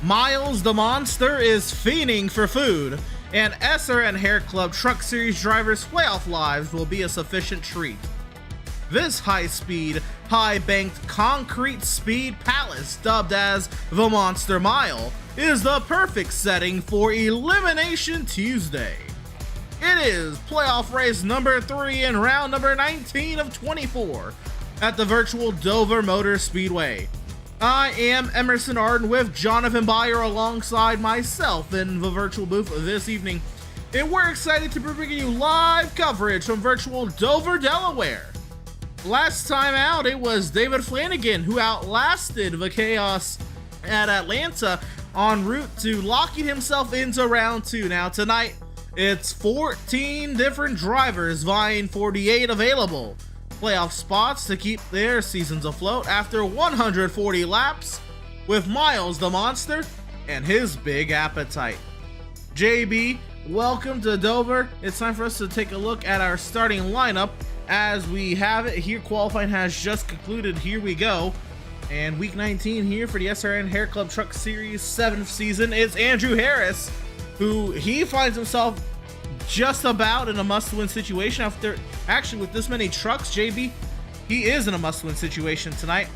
Miles the Monster is fiending for food, and SRN HairClub Truck Series drivers' playoff lives will be a sufficient treat. This high-speed, high-banked concrete speed palace, dubbed as the Monster Mile, is the perfect setting for Elimination Tuesday. It is playoff race number 3 and round number 19 of 24 at the virtual Dover Motor Speedway. I am Emerson Arden with Jonathan Byer alongside myself in the virtual booth this evening, and we're excited to be bringing you live coverage from virtual Dover, Delaware. Last time out, it was David Flanagan who outlasted the chaos at Atlanta en route to locking himself into round 2. Now tonight, it's 14 different drivers vying for the 8 available playoff spots to keep their seasons afloat after 140 laps with Miles the Monster and his big appetite. JB, welcome to Dover. It's time for us to take a look at our starting lineup as we have it here. Qualifying has just concluded. Here we go. And week 19 here for the SRN HairClub Truck Series 7th season. It's Andrew Harris, who he finds himself just about in a must-win situation after, actually with this many trucks, JB, he is in a must-win situation tonight.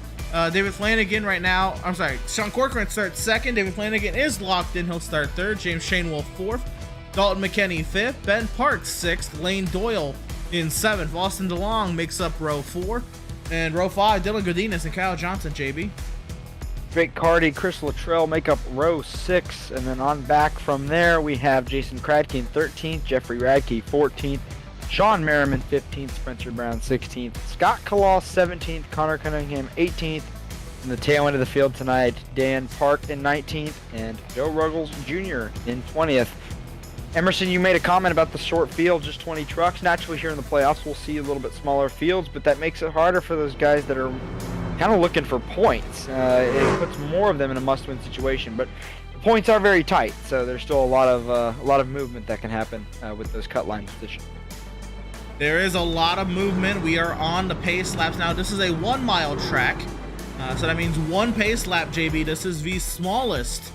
David Flanagan right now, I'm sorry, Sean Corcoran starts 2nd, David Flanagan is locked in, he'll start 3rd, James Shane Wolf 4th, Dalton McKinney 5th, Ben Parks 6th, Lane Doyle in 7th, Austin DeLong makes up row 4, and row 5, Dylan Godinez and Kyle Johnson, JB. Drake Carty, Chris Luttrell make up row 6, and then on back from there we have Jason Kradke in 13th, Jeffrey Radke 14th, Sean Merriman 15th, Spencer Brown 16th, Scott Kalaw 17th, Connor Cunningham 18th. In the tail end of the field tonight, Dan Park in 19th, and Joe Ruggles Jr. in 20th. Emerson, you made a comment about the short field, just 20 trucks. Naturally, here in the playoffs, we'll see a little bit smaller fields, but that makes it harder for those guys that are kind of looking for points. It puts more of them in a must-win situation, but the points are very tight, so there's still a lot of movement that can happen with those cut line positions. There is a lot of movement. We are on the pace laps now. This is a 1-mile track, so that means 1 pace lap, JB. This is the smallest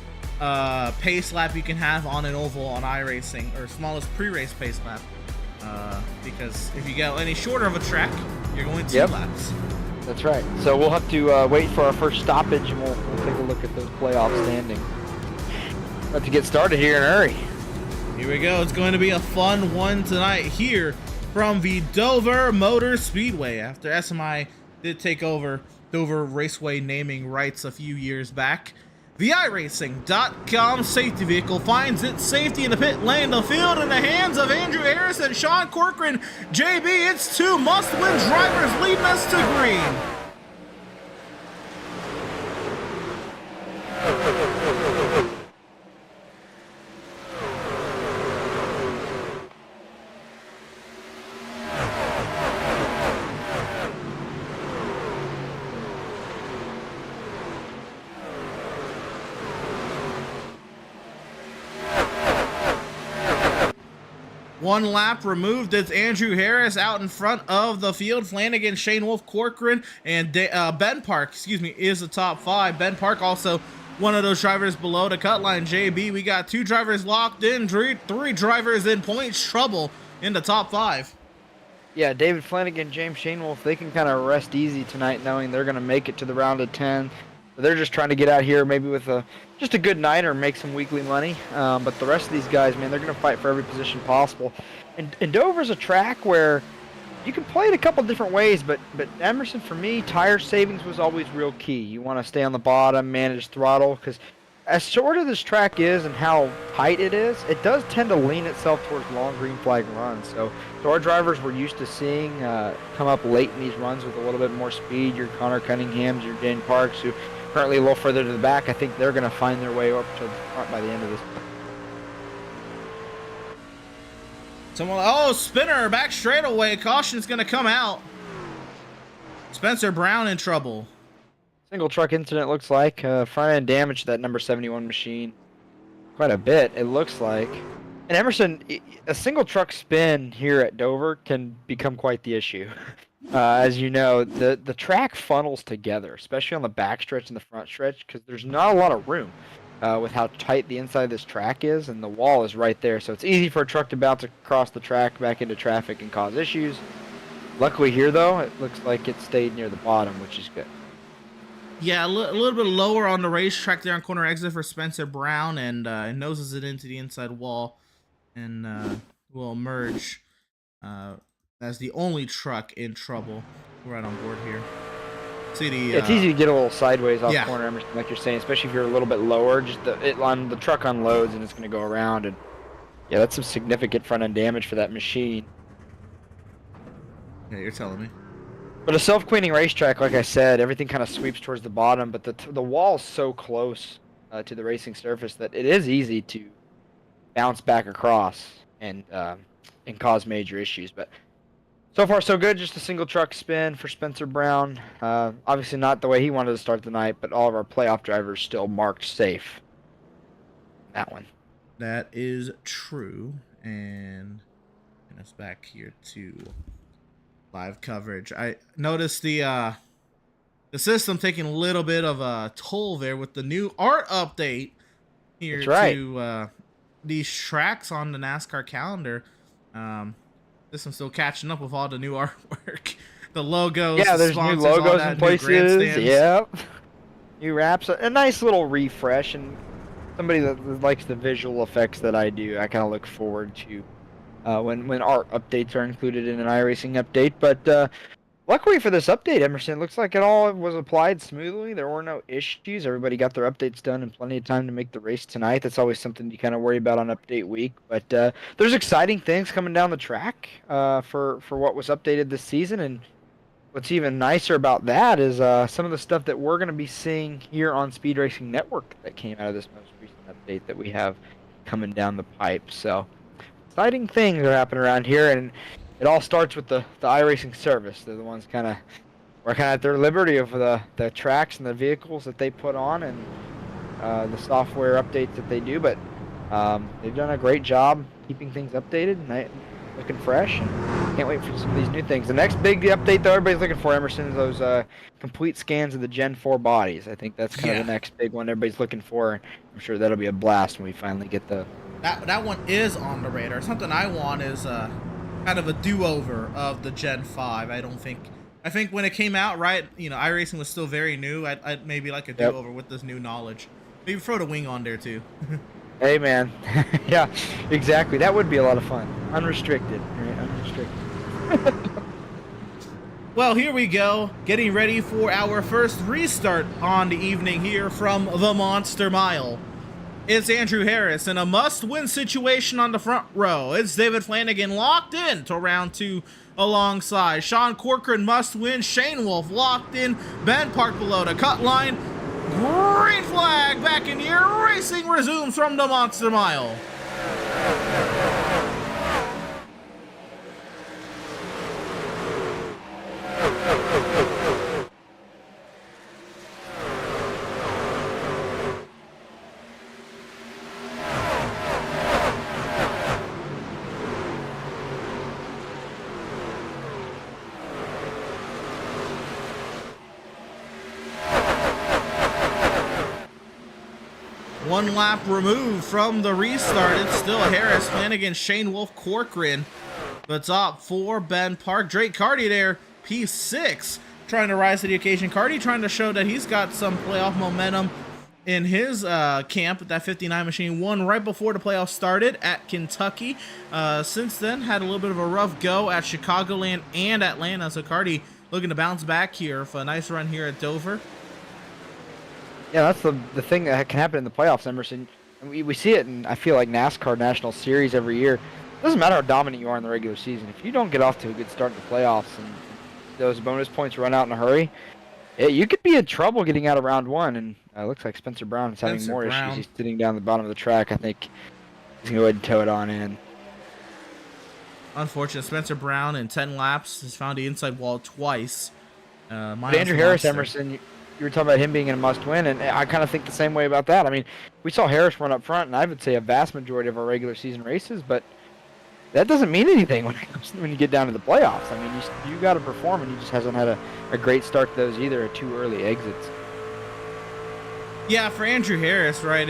pace lap you can have on an oval on iRacing, or smallest pre-race pace lap, because if you go any shorter of a track, you're going 2 laps. That's right. So we'll have to wait for our first stoppage, and we'll take a look at those playoff standings. About to get started here in a hurry. Here we go. It's going to be a fun one tonight here from the Dover Motor Speedway after SMI did take over Dover Raceway naming rights a few years back. The iRacing.com safety vehicle finds its safety in the pit lane. The field in the hands of Andrew Harris and Sean Corcoran. JB, it's 2 must-win drivers leading us to green. One lap removed. It's Andrew Harris out in front of the field. Flanagan, Shane Wolf, Corcoran, and Ben Park, is the top 5. Ben Park also one of those drivers below the cut line. JB, we got 2 drivers locked in, 3 drivers in points trouble in the top 5. Yeah, David Flanagan, James Shane Wolf, they can kind of rest easy tonight knowing they're going to make it to the round of 10. They're just trying to get out here maybe with just a good night or make some weekly money. But the rest of these guys, man, they're going to fight for every position possible. And Dover's a track where you can play it a couple different ways, but Emerson, for me, tire savings was always real key. You want to stay on the bottom, manage throttle, because as short as this track is and how tight it is, it does tend to lean itself towards long green flag runs. So our drivers we're used to seeing come up late in these runs with a little bit more speed. Your Connor Cunninghams, your Dan Parks, who currently a little further to the back. I think they're going to find their way up to the front by the end of this. Spinner back straightaway. Caution's going to come out. Spencer Brown in trouble. Single truck incident looks like. Front end damage to that number 71 machine. Quite a bit, it looks like. And Emerson, a single truck spin here at Dover can become quite the issue. As you know, the track funnels together, especially on the back stretch and the front stretch, because there's not a lot of room. with how tight the inside of this track is, and the wall is right there, so it's easy for a truck to bounce across the track back into traffic and cause issues. Luckily here, though, it looks like it stayed near the bottom, which is good. Yeah, a little bit lower on the racetrack there on corner exit for Spencer Brown, and noses it into the inside wall, and will emerge as the only truck in trouble. Right on board here. See the, it's easy to get a little sideways off yeah. corner, Emerson, like you're saying, especially if you're a little bit lower. Just the truck unloads and it's going to go around, and yeah, that's some significant front end damage for that machine. Yeah, you're telling me. But a self-cleaning racetrack, like I said, everything kind of sweeps towards the bottom, but the wall's so close to the racing surface that it is easy to bounce back across and cause major issues. But so far, so good. Just a single truck spin for Spencer Brown. Obviously not the way he wanted to start the night, but all of our playoff drivers still marked safe. That one. That is true. And us back here to live coverage. I noticed the system taking a little bit of a toll there with the new art update here. That's right. To these tracks on the NASCAR calendar. System's still catching up with all the new artwork, the logos. Yeah, there's new logos in places. Yep. New wraps. A nice little refresh, and somebody that likes the visual effects that I do, I kind of look forward to when art updates are included in an iRacing update. But luckily for this update, Emerson, it looks like it all was applied smoothly. There were no issues. Everybody got their updates done in plenty of time to make the race tonight. That's always something you kind of worry about on update week. But there's exciting things coming down the track for what was updated this season. And what's even nicer about that is some of the stuff that we're going to be seeing here on Speed Racing Network that came out of this most recent update that we have coming down the pipe. So exciting things are happening around here, and it all starts with the iRacing service. They're the ones kind of working at their liberty of the tracks and the vehicles that they put on, and the software updates that they do. But they've done a great job keeping things updated and looking fresh. And can't wait for some of these new things. The next big update that everybody's looking for, Emerson, is those complete scans of the Gen 4 bodies. I think that's kind of the next big one everybody's looking for. I'm sure that'll be a blast when we finally get the... That one is on the radar. Something I want is kind of a do-over of the Gen 5. I think when it came out, right, iRacing was still very new. I'd maybe like a do-over with this new knowledge. Maybe throw the wing on there too. Hey man, yeah, exactly. That would be a lot of fun. Unrestricted, right? Unrestricted. Well, here we go, getting ready for our first restart on the evening here from the Monster Mile. It's Andrew Harris in a must-win situation on the front row. It's David Flanagan locked in to round 2 alongside Sean Corcoran, must win. Shane Wolf locked in. Ben Park below the cut line. Green flag back in here. Racing resumes from the Monster Mile. One lap removed from the restart. It's still Harris, Flanagan, Shane Wolf, Corcoran. The top 4, Ben Park, Drake Carty there, P6, trying to rise to the occasion. Carty trying to show that he's got some playoff momentum in his camp. That 59 machine won right before the playoffs started at Kentucky. Since then, had a little bit of a rough go at Chicagoland and Atlanta. So Carty looking to bounce back here for a nice run here at Dover. Yeah, that's the thing that can happen in the playoffs, Emerson. And we see it in, I feel like, NASCAR National Series every year. It doesn't matter how dominant you are in the regular season. If you don't get off to a good start in the playoffs and those bonus points run out in a hurry, you could be in trouble getting out of round 1. And it looks like Spencer Brown is having more issues. He's sitting down the bottom of the track. I think he's going to go ahead and tow it on in. Unfortunate. Spencer Brown in 10 laps has found the inside wall twice. But Andrew Harris, Emerson, you were talking about him being in a must-win, and I kind of think the same way about that. I mean, we saw Harris run up front, and I would say a vast majority of our regular season races, but that doesn't mean anything when you get down to the playoffs. I mean, you got to perform, and he just hasn't had a great start to those either, or 2 early exits. Yeah, for Andrew Harris, right?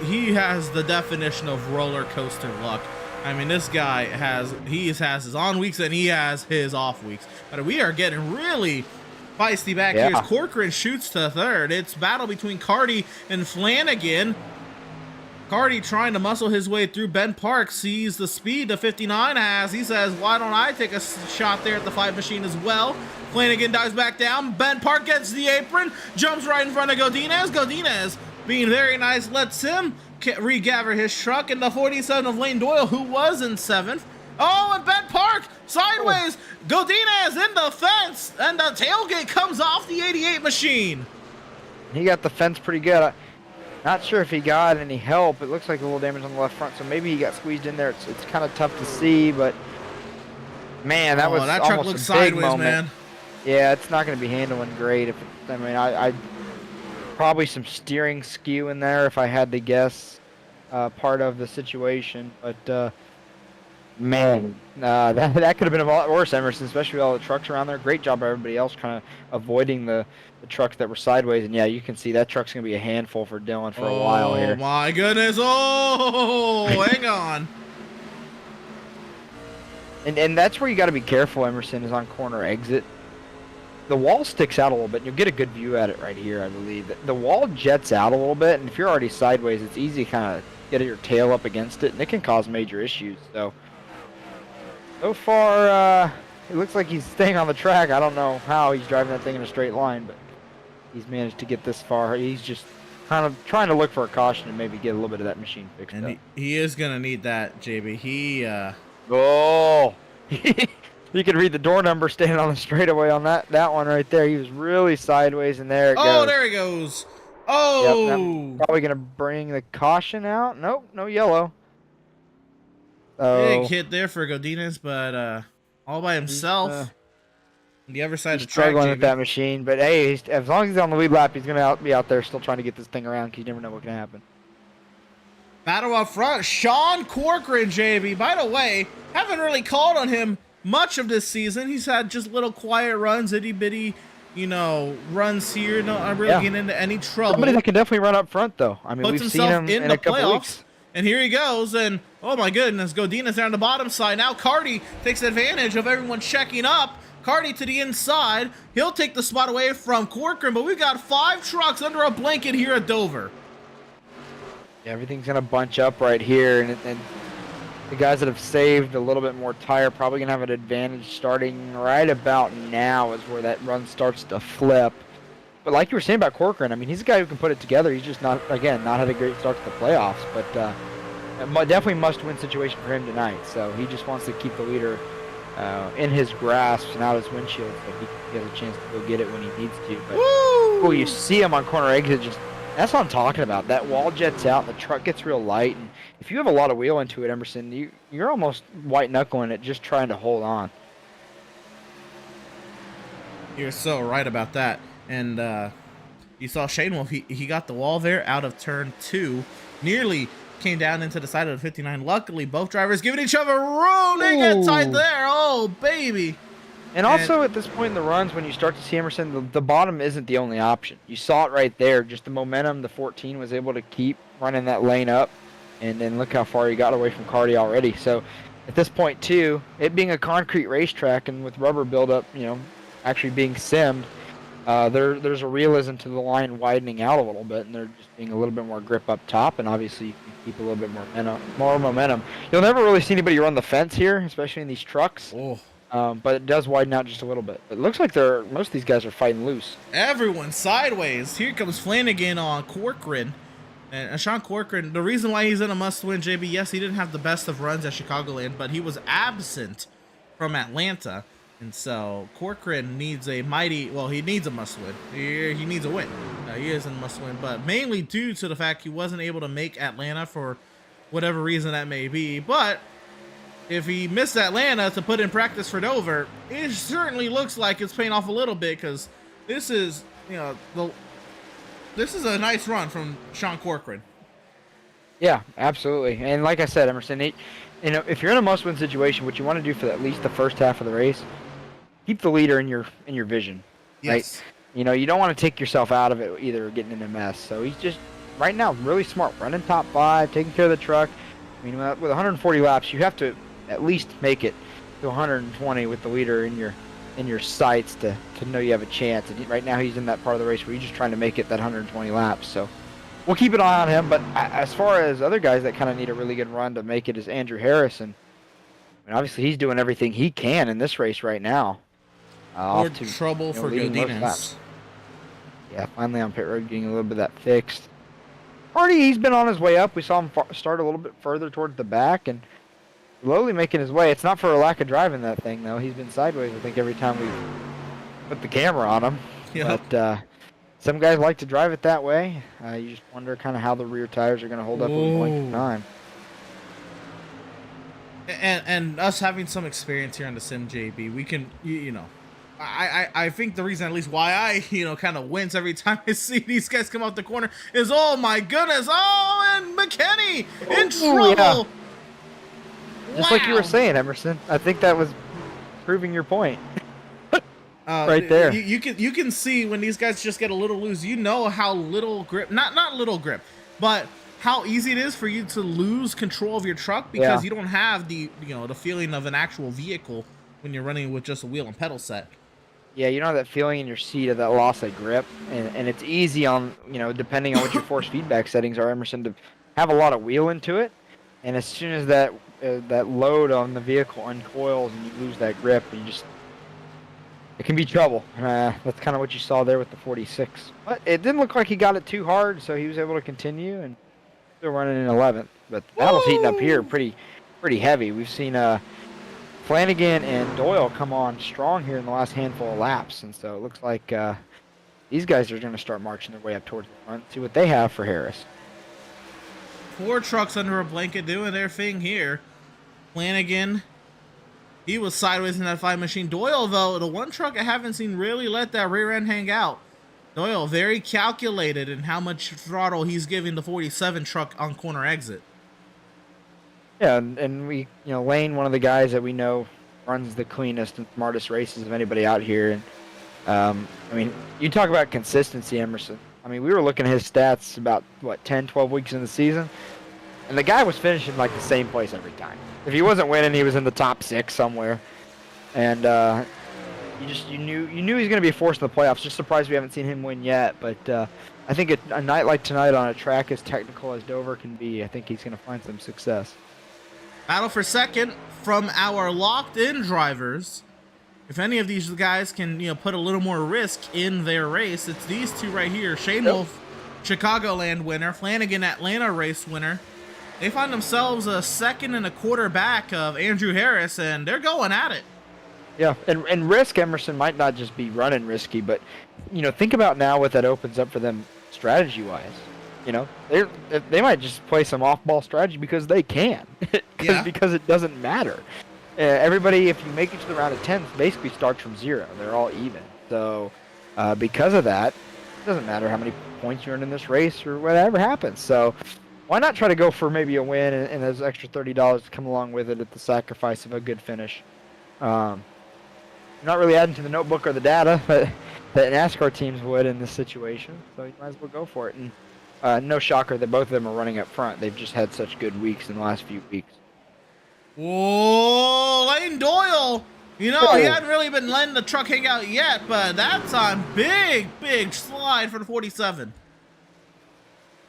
He has the definition of roller coaster luck. I mean, this guy has his on weeks and he has his off weeks. But we are getting really feisty back here as Corcoran shoots to third. It's battle between Carty and Flanagan. Carty trying to muscle his way through. Ben Park sees the speed the 59 has. He says, why don't I take a shot there at the 5 machine as well? Flanagan dives back down. Ben Park gets the apron, jumps right in front of Godinez. Godinez, being very nice, lets him regather his truck in the 47 of Lane Doyle, who was in 7th. Oh, and Ben Park sideways. Godinez in the fence, and the tailgate comes off the 88 machine. He got the fence pretty good. Not sure if he got any help. It looks like a little damage on the left front, so maybe he got squeezed in there. It's kind of tough to see, but man, that was that almost truck looks a sideways, big moment. man. Yeah, it's not going to be handling great. I probably some steering skew in there if I had to guess, part of the situation. But man, that could have been a lot worse, Emerson, especially with all the trucks around there. Great job by everybody else kind of avoiding the trucks that were sideways. And yeah, you can see that truck's going to be a handful for Dylan for a while here. Oh my goodness. Oh, hang on. And that's where you got to be careful, Emerson, is on corner exit. The wall sticks out a little bit, and you'll get a good view at it right here, I believe. The wall jets out a little bit, and if you're already sideways, it's easy to kind of get your tail up against it, and it can cause major issues. So far, it looks like he's staying on the track. I don't know how he's driving that thing in a straight line, but he's managed to get this far. He's just kind of trying to look for a caution and maybe get a little bit of that machine fixed up. And he is going to need that, JB. Oh! You can read the door number standing on the straightaway on that one right there. He was really sideways, and there it goes. Oh, there he goes. Oh! Yep, probably going to bring the caution out. Nope, no yellow. Big hit there for Godinez, but all by himself. On the other side of the track, struggling with that machine, but hey, as long as he's on the lead lap, he's going to be out there still trying to get this thing around, because you never know what can happen. Battle up front, Sean Corcoran, JB. By the way, haven't really called on him much of this season. He's had just little quiet runs, itty bitty, runs here. Not really getting into any trouble. Somebody that can definitely run up front, though. I mean, we've seen him in a couple weeks. And here he goes, and oh my goodness, Godinez down the bottom side. Now Carty takes advantage of everyone checking up. Carty to the inside. He'll take the spot away from Corcoran, but we've got 5 trucks under a blanket here at Dover. Yeah, everything's going to bunch up right here, and the guys that have saved a little bit more tire probably going to have an advantage starting right about now is where that run starts to flip. But like you were saying about Corcoran, I mean, he's a guy who can put it together. He's just not had a great start to the playoffs, but definitely must-win situation for him tonight. So he just wants to keep the leader in his grasp and out his windshield so he can get a chance to go get it when he needs to. But oh, you see him on corner exit, that's what I'm talking about. That wall jets out, and the truck gets real light, and if you have a lot of wheel into it, Emerson, you're almost white-knuckling it just trying to hold on. You're so right about that. And you saw Shane Wolf, he got the wall there out of turn 2, nearly came down into the side of the 59. Luckily, both drivers giving each other room. They get tight there. Oh, baby. And also at this point in the runs, when you start to see Emerson, the bottom isn't the only option. You saw it right there. Just the momentum the 14 was able to keep running that lane up. And then look how far he got away from Carty already. So at this point, too, it being a concrete racetrack and with rubber buildup, actually being simmed, there's a realism to the line widening out a little bit, and they're just being a little bit more grip up top, and obviously you can keep a little bit more momentum. You'll never really see anybody run the fence here, especially in these trucks. But it does widen out just a little bit. It looks like most of these guys are fighting loose. Everyone sideways. Here comes Flanagan on Corcoran. And Sean Corcoran, the reason why he's in a must-win, JB, yes, he didn't have the best of runs at Chicagoland, but he was absent from Atlanta. And so Corcoran needs he needs a must-win. He needs a win. He is in a must-win, but mainly due to the fact he wasn't able to make Atlanta for whatever reason that may be. But if he missed Atlanta to put in practice for Dover, it certainly looks like it's paying off a little bit, because this is, this is a nice run from Sean Corcoran. Yeah, absolutely. And like I said, Emerson, if you're in a must-win situation, what you want to do for at least the first half of the race, keep the leader in your vision. Yes. Right? You know, you don't want to take yourself out of it either, getting in a mess. So he's just, right now, really smart, running top 5, taking care of the truck. I mean, with 140 laps, you have to at least make it to 120 with the leader in your sights to know you have a chance. And right now, he's in that part of the race where he's just trying to make it that 120 laps. So we'll keep an eye on him. But as far as other guys that kind of need a really good run to make it is Andrew Harrison. I mean, obviously, he's doing everything he can in this race right now. More trouble for Godinez. Yeah, finally on pit road getting a little bit of that fixed. Hardy, he's been on his way up. We saw him start a little bit further towards the back and slowly making his way. It's not for a lack of driving that thing, though. He's been sideways, I think, every time we put the camera on him. Yep. But some guys like to drive it that way. You just wonder kind of how the rear tires are going to hold up with blank time. And us having some experience here on the Sim JB, we can, you know, I think the reason at least why I, you know, kind of wince every time I see these guys come out the corner is, oh my goodness, oh, and McKinney in trouble. Yeah. Just wow. like you were saying, Emerson. I think that was proving your point. Right there. You can see when these guys just get a little loose, you know how little grip, not little grip, but how easy it is for you to lose control of your truck because you don't have the, you know, the feeling of an actual vehicle when you're running with just a wheel and pedal set. Yeah, you know that feeling in your seat of that loss of grip, and it's easy on, you know, depending on what your force feedback settings are, Emerson, to have a lot of wheel into it, and as soon as that load on the vehicle uncoils and you lose that grip, it can be trouble. That's kind of what you saw there with the 46. But it didn't look like he got it too hard, so he was able to continue and still running in 11th. But the battle's heating up here pretty heavy. We've seen Flanagan and Doyle come on strong here in the last handful of laps, and so it looks like these guys are going to start marching their way up towards the front, see what they have for Harris. 4 trucks under a blanket doing their thing here. Flanagan, he was sideways in that 5 machine. Doyle, though, the one truck I haven't seen really let that rear end hang out. Doyle, very calculated in how much throttle he's giving the 47 truck on corner exit. Yeah, and we, you know, Lane, one of the guys that we know runs the cleanest and smartest races of anybody out here. And, I mean, you talk about consistency, Emerson. I mean, we were looking at his stats about, 10, 12 weeks in the season, and the guy was finishing, like, the same place every time. If he wasn't winning, he was in the top 6 somewhere. And you knew he was going to be a force in the playoffs. Just surprised we haven't seen him win yet. But I think a night like tonight on a track as technical as Dover can be, I think he's going to find some success. Battle for second from our locked-in drivers. If any of these guys can, you know, put a little more risk in their race, it's these two right here. Shane Wolf, Chicagoland winner. Flanagan, Atlanta race winner. They find themselves a 2nd and a quarter back of Andrew Harris, and they're going at it. Yeah, and risk, Emerson, might not just be running risky, but, you know, think about now what that opens up for them strategy-wise. You know, they might just play some off-ball strategy because they can, because it doesn't matter. Everybody, if you make it to the round of 10, basically starts from 0. They're all even. So because of that, it doesn't matter how many points you earn in this race or whatever happens. So why not try to go for maybe a win and those extra $30 to come along with it at the sacrifice of a good finish? You're not really adding to the notebook or the data, but that NASCAR teams would in this situation. So you might as well go for it. And no shocker that both of them are running up front. They've just had such good weeks in the last few weeks. Whoa, Lane Doyle. You know, he hadn't really been letting the truck hang out yet, but that's on big slide for the 47.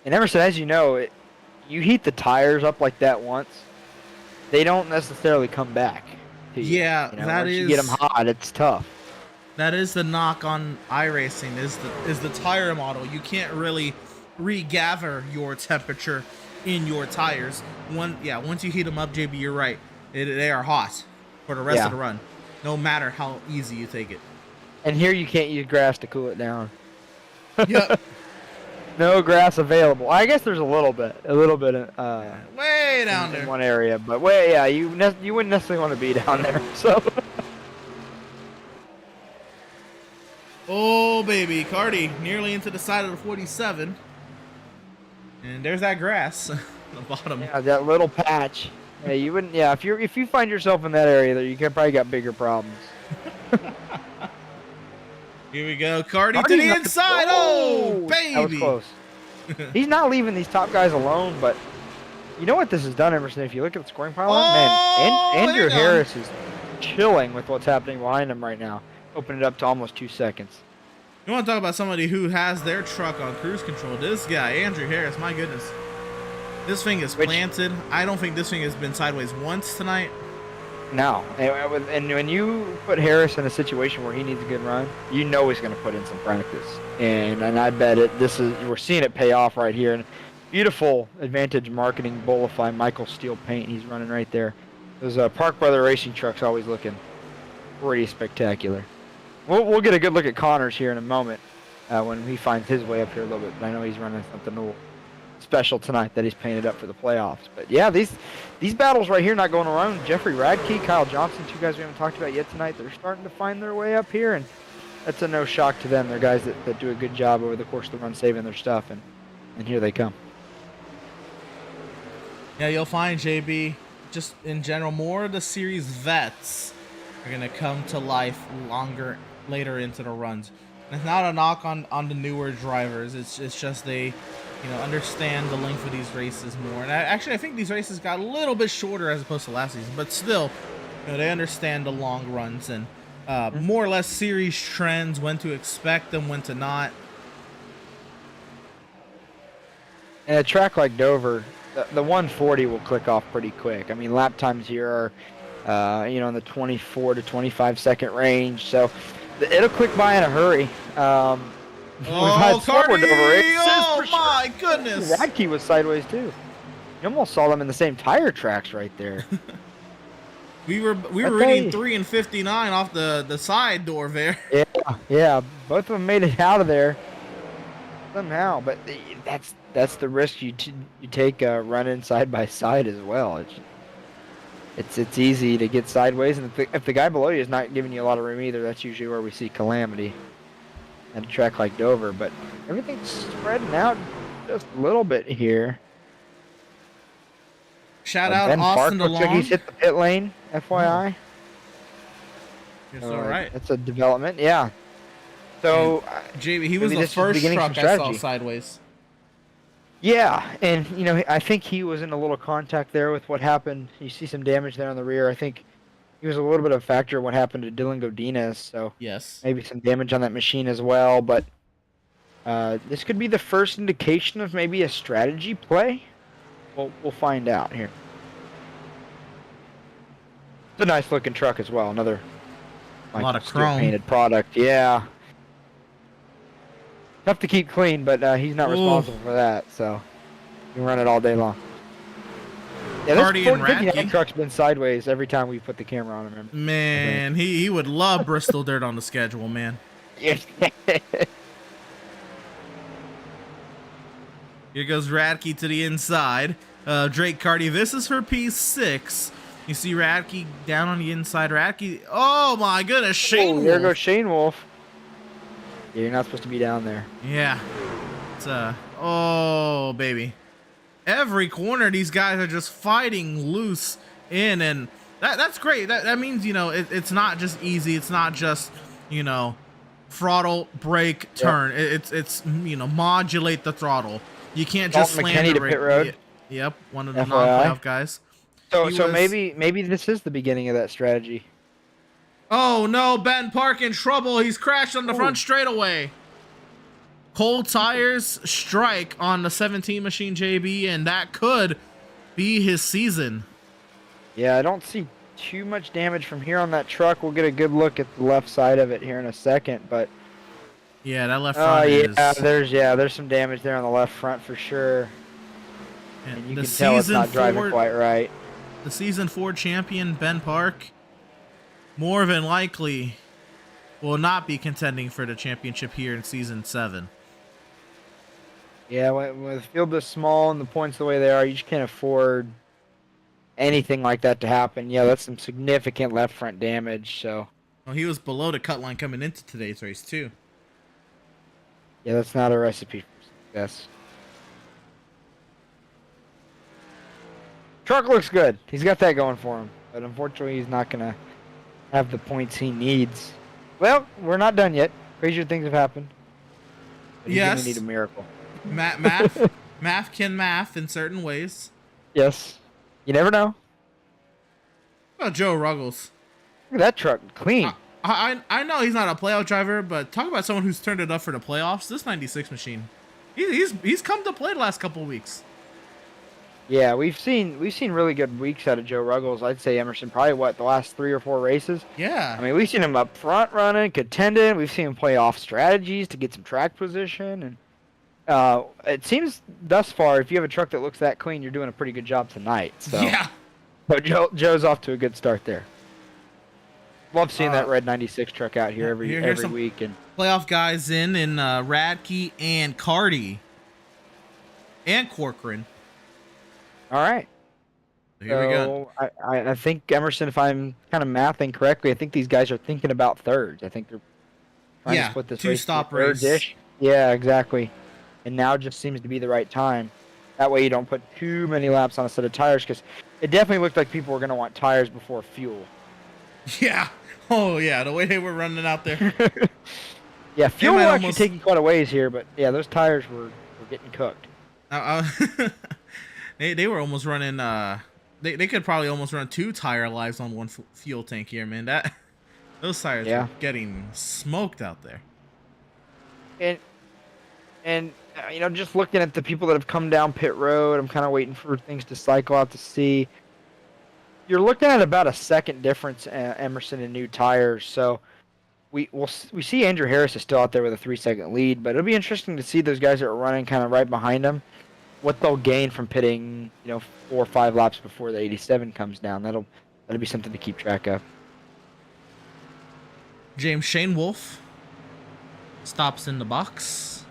And Emerson, as you know, you heat the tires up like that once, they don't necessarily come back to you. Yeah, you know, that once is. you get them hot, it's tough. That is the knock on iRacing is the tire model. You can't really regather your temperature in your tires. Once you heat them up, JB, you're right. They are hot for the rest of the run, no matter how easy you take it. And here you can't use grass to cool it down. Yep. No grass available. I guess there's a little bit way down there in one area, but you wouldn't necessarily want to be down there. So. Oh baby, Cardi nearly into the side of the 47. And there's that grass on the bottom. Yeah, that little patch. Yeah, you wouldn't. Yeah, if you find yourself in that area, there, you probably got bigger problems. Here we go. Cardi to Cardi's the not- inside. Oh, baby. That was close. He's not leaving these top guys alone, but you know what this has done, Emerson? If you look at the scoring pile, man, Andrew Harris is chilling with what's happening behind him right now. Open it up to almost 2 seconds. You want to talk about somebody who has their truck on cruise control? This guy, Andrew Harris, my goodness. This thing is planted. I don't think this thing has been sideways once tonight. No, and when you put Harris in a situation where he needs a good run, you know he's going to put in some practice, and I bet we're seeing it pay off right here. And beautiful Advantage Marketing Bullify Michael Steel paint he's running right there. Those Park Brother Racing trucks always looking pretty spectacular. We'll get a good look at Connors here in a moment when he finds his way up here a little bit. But I know he's running something a little special tonight that he's painted up for the playoffs. But yeah, these battles right here not going around. Jeffrey Radke, Kyle Johnson, two guys we haven't talked about yet tonight. They're starting to find their way up here, and that's a no shock to them. They're guys that do a good job over the course of the run saving their stuff, and here they come. Yeah, you'll find, JB, just in general, more of the series vets are going to come to life later into the runs. And it's not a knock on the newer drivers. It's just they, understand the length of these races more. And I think these races got a little bit shorter as opposed to last season, but still, they understand the long runs and more or less series trends, when to expect them, when to not. And a track like Dover, the 140 will click off pretty quick. I mean, lap times here are, in the 24 to 25 second range, so it'll click by in a hurry. Cardi! Oh my goodness! Radke was sideways too. You almost saw them in the same tire tracks right there. we were reading 3 and 59 off the side door there. Yeah, both of them made it out of there somehow. But that's the risk you take running side by side as well. It's easy to get sideways, and if the guy below you is not giving you a lot of room either, that's usually where we see calamity at a track like Dover. But everything's spreading out just a little bit here. Shout out Ben Austin Park looks like he's hit the pit lane, FYI. You're so right. That's a development, yeah. So, JB, he was the first truck I saw sideways. Yeah, and I think he was in a little contact there with what happened. You see some damage there on the rear. I think he was a little bit of a factor in what happened to Dylan Godinez. So yes, maybe some damage on that machine as well. But this could be the first indication of maybe a strategy play. We'll find out here. It's a nice looking truck as well. Another a lot of chrome painted product. Yeah. Tough to keep clean, but he's not responsible for that, so you can run it all day long. Yeah, this Ford Radke truck's been sideways every time we put the camera on him. Man, he would love Bristol dirt on the schedule, man. Yes. Here goes Radke to the inside. Drake Carty, this is for P6. You see Radke down on the inside. Radke, oh my goodness, Shane Wolf. There goes Shane Wolf. Yeah, you're not supposed to be down there. Yeah. It's oh baby. Every corner these guys are just fighting loose in, and that's great. That means, it's not just easy. It's not just, throttle, brake, turn. Yeah. It's modulate the throttle. You can't just slam McKinney the to pit road. Yep, one of the non-playoff guys. So maybe this is the beginning of that strategy. Oh no, Ben Park in trouble. He's crashed on the front straightaway. Cold tires strike on the 17 machine, JB, and that could be his season. Yeah, I don't see too much damage from here on that truck. We'll get a good look at the left side of it here in a second, but yeah, that left front is... there's some damage there on the left front for sure. And you can tell it's not driving quite right. The season 4 champion, Ben Park, more than likely will not be contending for the championship here in season 7. Yeah, when the field is small and the points the way they are, you just can't afford anything like that to happen. Yeah, that's some significant left front damage. So. Well, he was below the cut line coming into today's race too. Yeah, that's not a recipe for success. Truck looks good. He's got that going for him, but unfortunately, he's not gonna have the points he needs. Well, we're not done yet. Crazier things have happened. But he's gonna need Yes, a miracle. math can math in certain ways. Yes. You never know. Oh, Joe Ruggles. Look at that truck, I, clean. I know he's not a playoff driver, but talk about someone who's turned it up for the playoffs. This 96 machine, he's come to play the last couple of weeks. Yeah, we've seen really good weeks out of Joe Ruggles. I'd say Emerson probably the last 3 or 4 races. Yeah, I mean, we've seen him up front running, contending. We've seen him play off strategies to get some track position, and it seems thus far, if you have a truck that looks that clean, you're doing a pretty good job tonight. So, yeah. so Joe's off to a good start there. Love seeing that red 96 truck out here every week. And playoff guys in Radke and Carty and Corcoran. all right. Here we go. I think Emerson, if I'm kind of mathing correctly, I think these guys are thinking about thirds. I think they're trying to split this race. Two-stop race. Yeah, exactly. And now just seems to be the right time. That way you don't put too many laps on a set of tires, because it definitely looked like people were going to want tires before fuel. Yeah. Oh, yeah. The way they were running out there. Yeah, fuel will actually take you quite a ways here, but yeah, those tires were getting cooked. They were almost running. They could probably almost run 2 tire lives on one fuel tank here, man. Those tires were getting smoked out there. And you know, just looking at the people that have come down pit road, I'm kind of waiting for things to cycle out to see. You're looking at about a second difference, Emerson, in new tires. So we see Andrew Harris is still out there with a 3-second lead, but it'll be interesting to see those guys that are running kind of right behind him, what they'll gain from pitting, 4 or 5 laps before the 87 comes down. That'll be something to keep track of. James Shane Wolf stops in the box.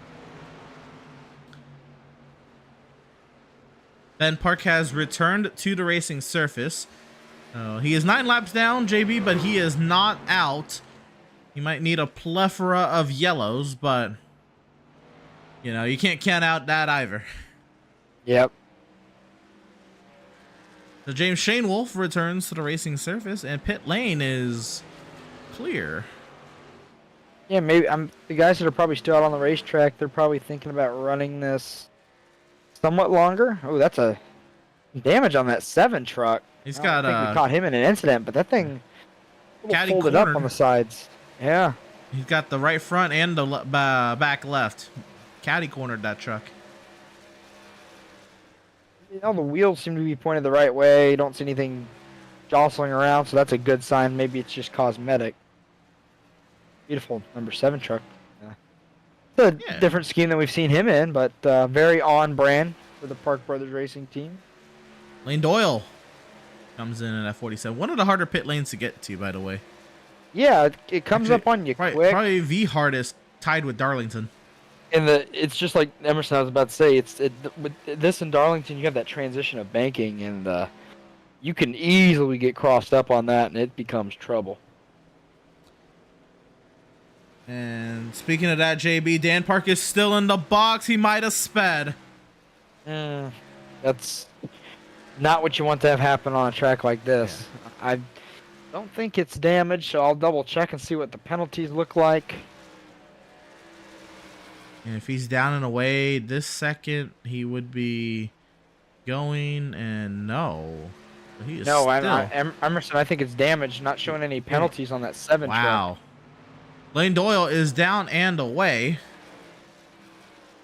Ben Park has returned to the racing surface. He is 9 laps down, JB, but he is not out. He might need a plethora of yellows, but you can't count out that either. Yep. So James Shane Wolf returns to the racing surface, and pit lane is clear. Yeah, maybe the guys that are probably still out on the racetrack, they're probably thinking about running this somewhat longer. Oh, that's a damage on that 7 truck. He's I think we caught him in an incident, but that thing folded up on the sides. Yeah. He's got the right front and the back left. Caddy cornered that truck. The wheels seem to be pointed the right way. You don't see anything jostling around, so that's a good sign. Maybe it's just cosmetic. Beautiful number 7 truck. It's a different scheme than we've seen him in, but very on brand for the Park Brothers Racing team. Lane Doyle comes in at 47. One of the harder pit lanes to get to, by the way. Yeah, it comes up on you quick. Probably the hardest, tied with Darlington. And it's just like Emerson, I was about to say, with this in Darlington, you have that transition of banking, and you can easily get crossed up on that, and it becomes trouble. And speaking of that, JB, Dan Park is still in the box. He might have sped. That's not what you want to have happen on a track like this. Yeah. I don't think it's damaged, so I'll double check and see what the penalties look like. And if he's down and away this second, he would be going, and no. He is still. Emerson, I think it's damaged, not showing any penalties on that 7 truck. Wow. Lane Doyle is down and away.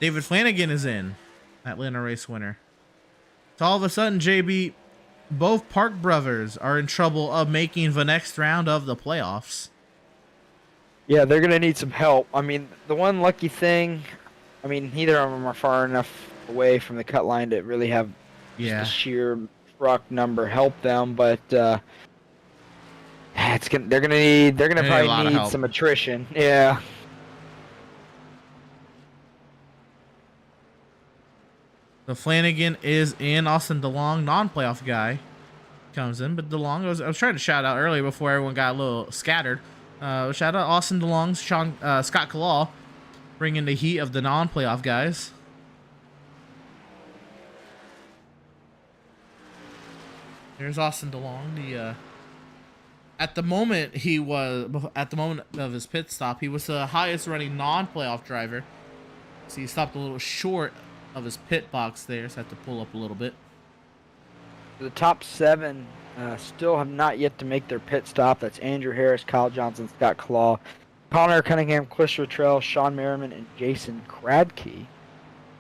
David Flanagan is in. Atlanta race winner. So all of a sudden, JB, both Park brothers are in trouble of making the next round of the playoffs. Yeah, they're going to need some help. I mean, the one lucky thing, neither of them are far enough away from the cut line to really have just a sheer truck number help them, but they're going to probably need some attrition. Yeah. So Flanagan is in. Austin DeLong, non-playoff guy, comes in. But DeLong, I was trying to shout out earlier before everyone got a little scattered. Shout out Austin DeLong, Scott Kalal, bringing the heat of the non-playoff guys. There's Austin DeLong, the At the moment, at the moment of his pit stop, he was the highest running non-playoff driver. So he stopped a little short of his pit box there, so I had to pull up a little bit. The top 7 still have not yet to make their pit stop. That's Andrew Harris, Kyle Johnson, Scott Claw, Connor Cunningham, Chris Luttrell, Sean Merriman, and Jason Kradke.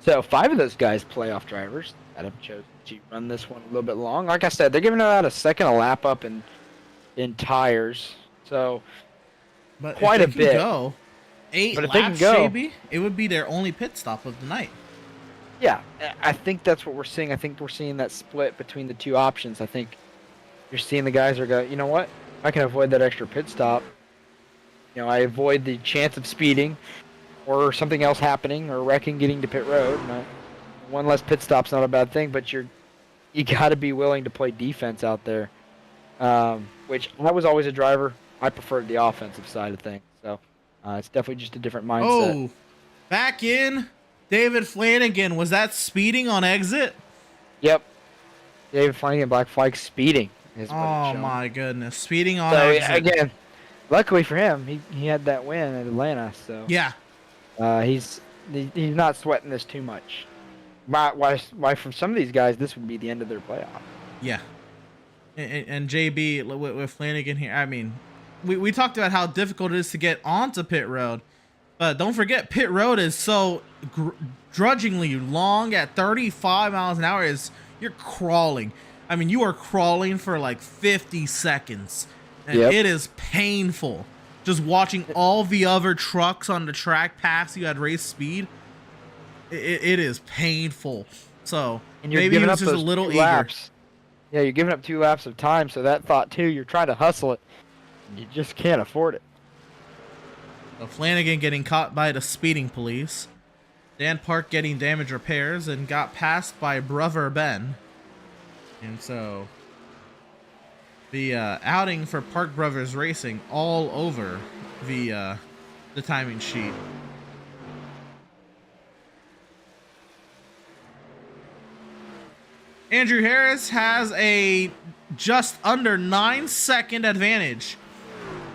So 5 of those guys playoff drivers that have chosen to run this one a little bit long. Like I said, they're giving about a second a lap up in tires. So but quite if a they bit. Can go 8 But if laps, they can go, JB, it would be their only pit stop of the night. Yeah, I think that's what we're seeing. I think we're seeing that split between the two options. I think you're seeing the guys are going, you know what? I can avoid that extra pit stop. You know, I avoid the chance of speeding or something else happening or wrecking getting to pit road. One less pit stop's not a bad thing, but you got to be willing to play defense out there. Which I was always a driver. I preferred the offensive side of things. So it's definitely just a different mindset. Oh, back in. David Flanagan, was that speeding on exit? Yep. David Flanagan, black flag speeding. Oh my goodness, speeding on exit. Again, luckily for him, he had that win at Atlanta. So yeah, he's not sweating this too much. Why for some of these guys this would be the end of their playoff. Yeah, and JB with Flanagan here. I mean, we talked about how difficult it is to get onto pit road. But don't forget, pit road is so drudgingly long at 35 miles an hour. You're crawling. I mean, you are crawling for like 50 seconds. And It is painful. Just watching all the other trucks on the track pass you at race speed. It is painful. So and you're maybe giving it was up just a those little 2 eager. laps. Yeah, you're giving up 2 laps of time. So that thought too, you're trying to hustle it. You just can't afford it. So Flanagan getting caught by the speeding police. Dan Park getting damage repairs and got passed by brother Ben. And so the outing for Park Brothers Racing all over the timing sheet. Andrew Harris has a just under 9-second advantage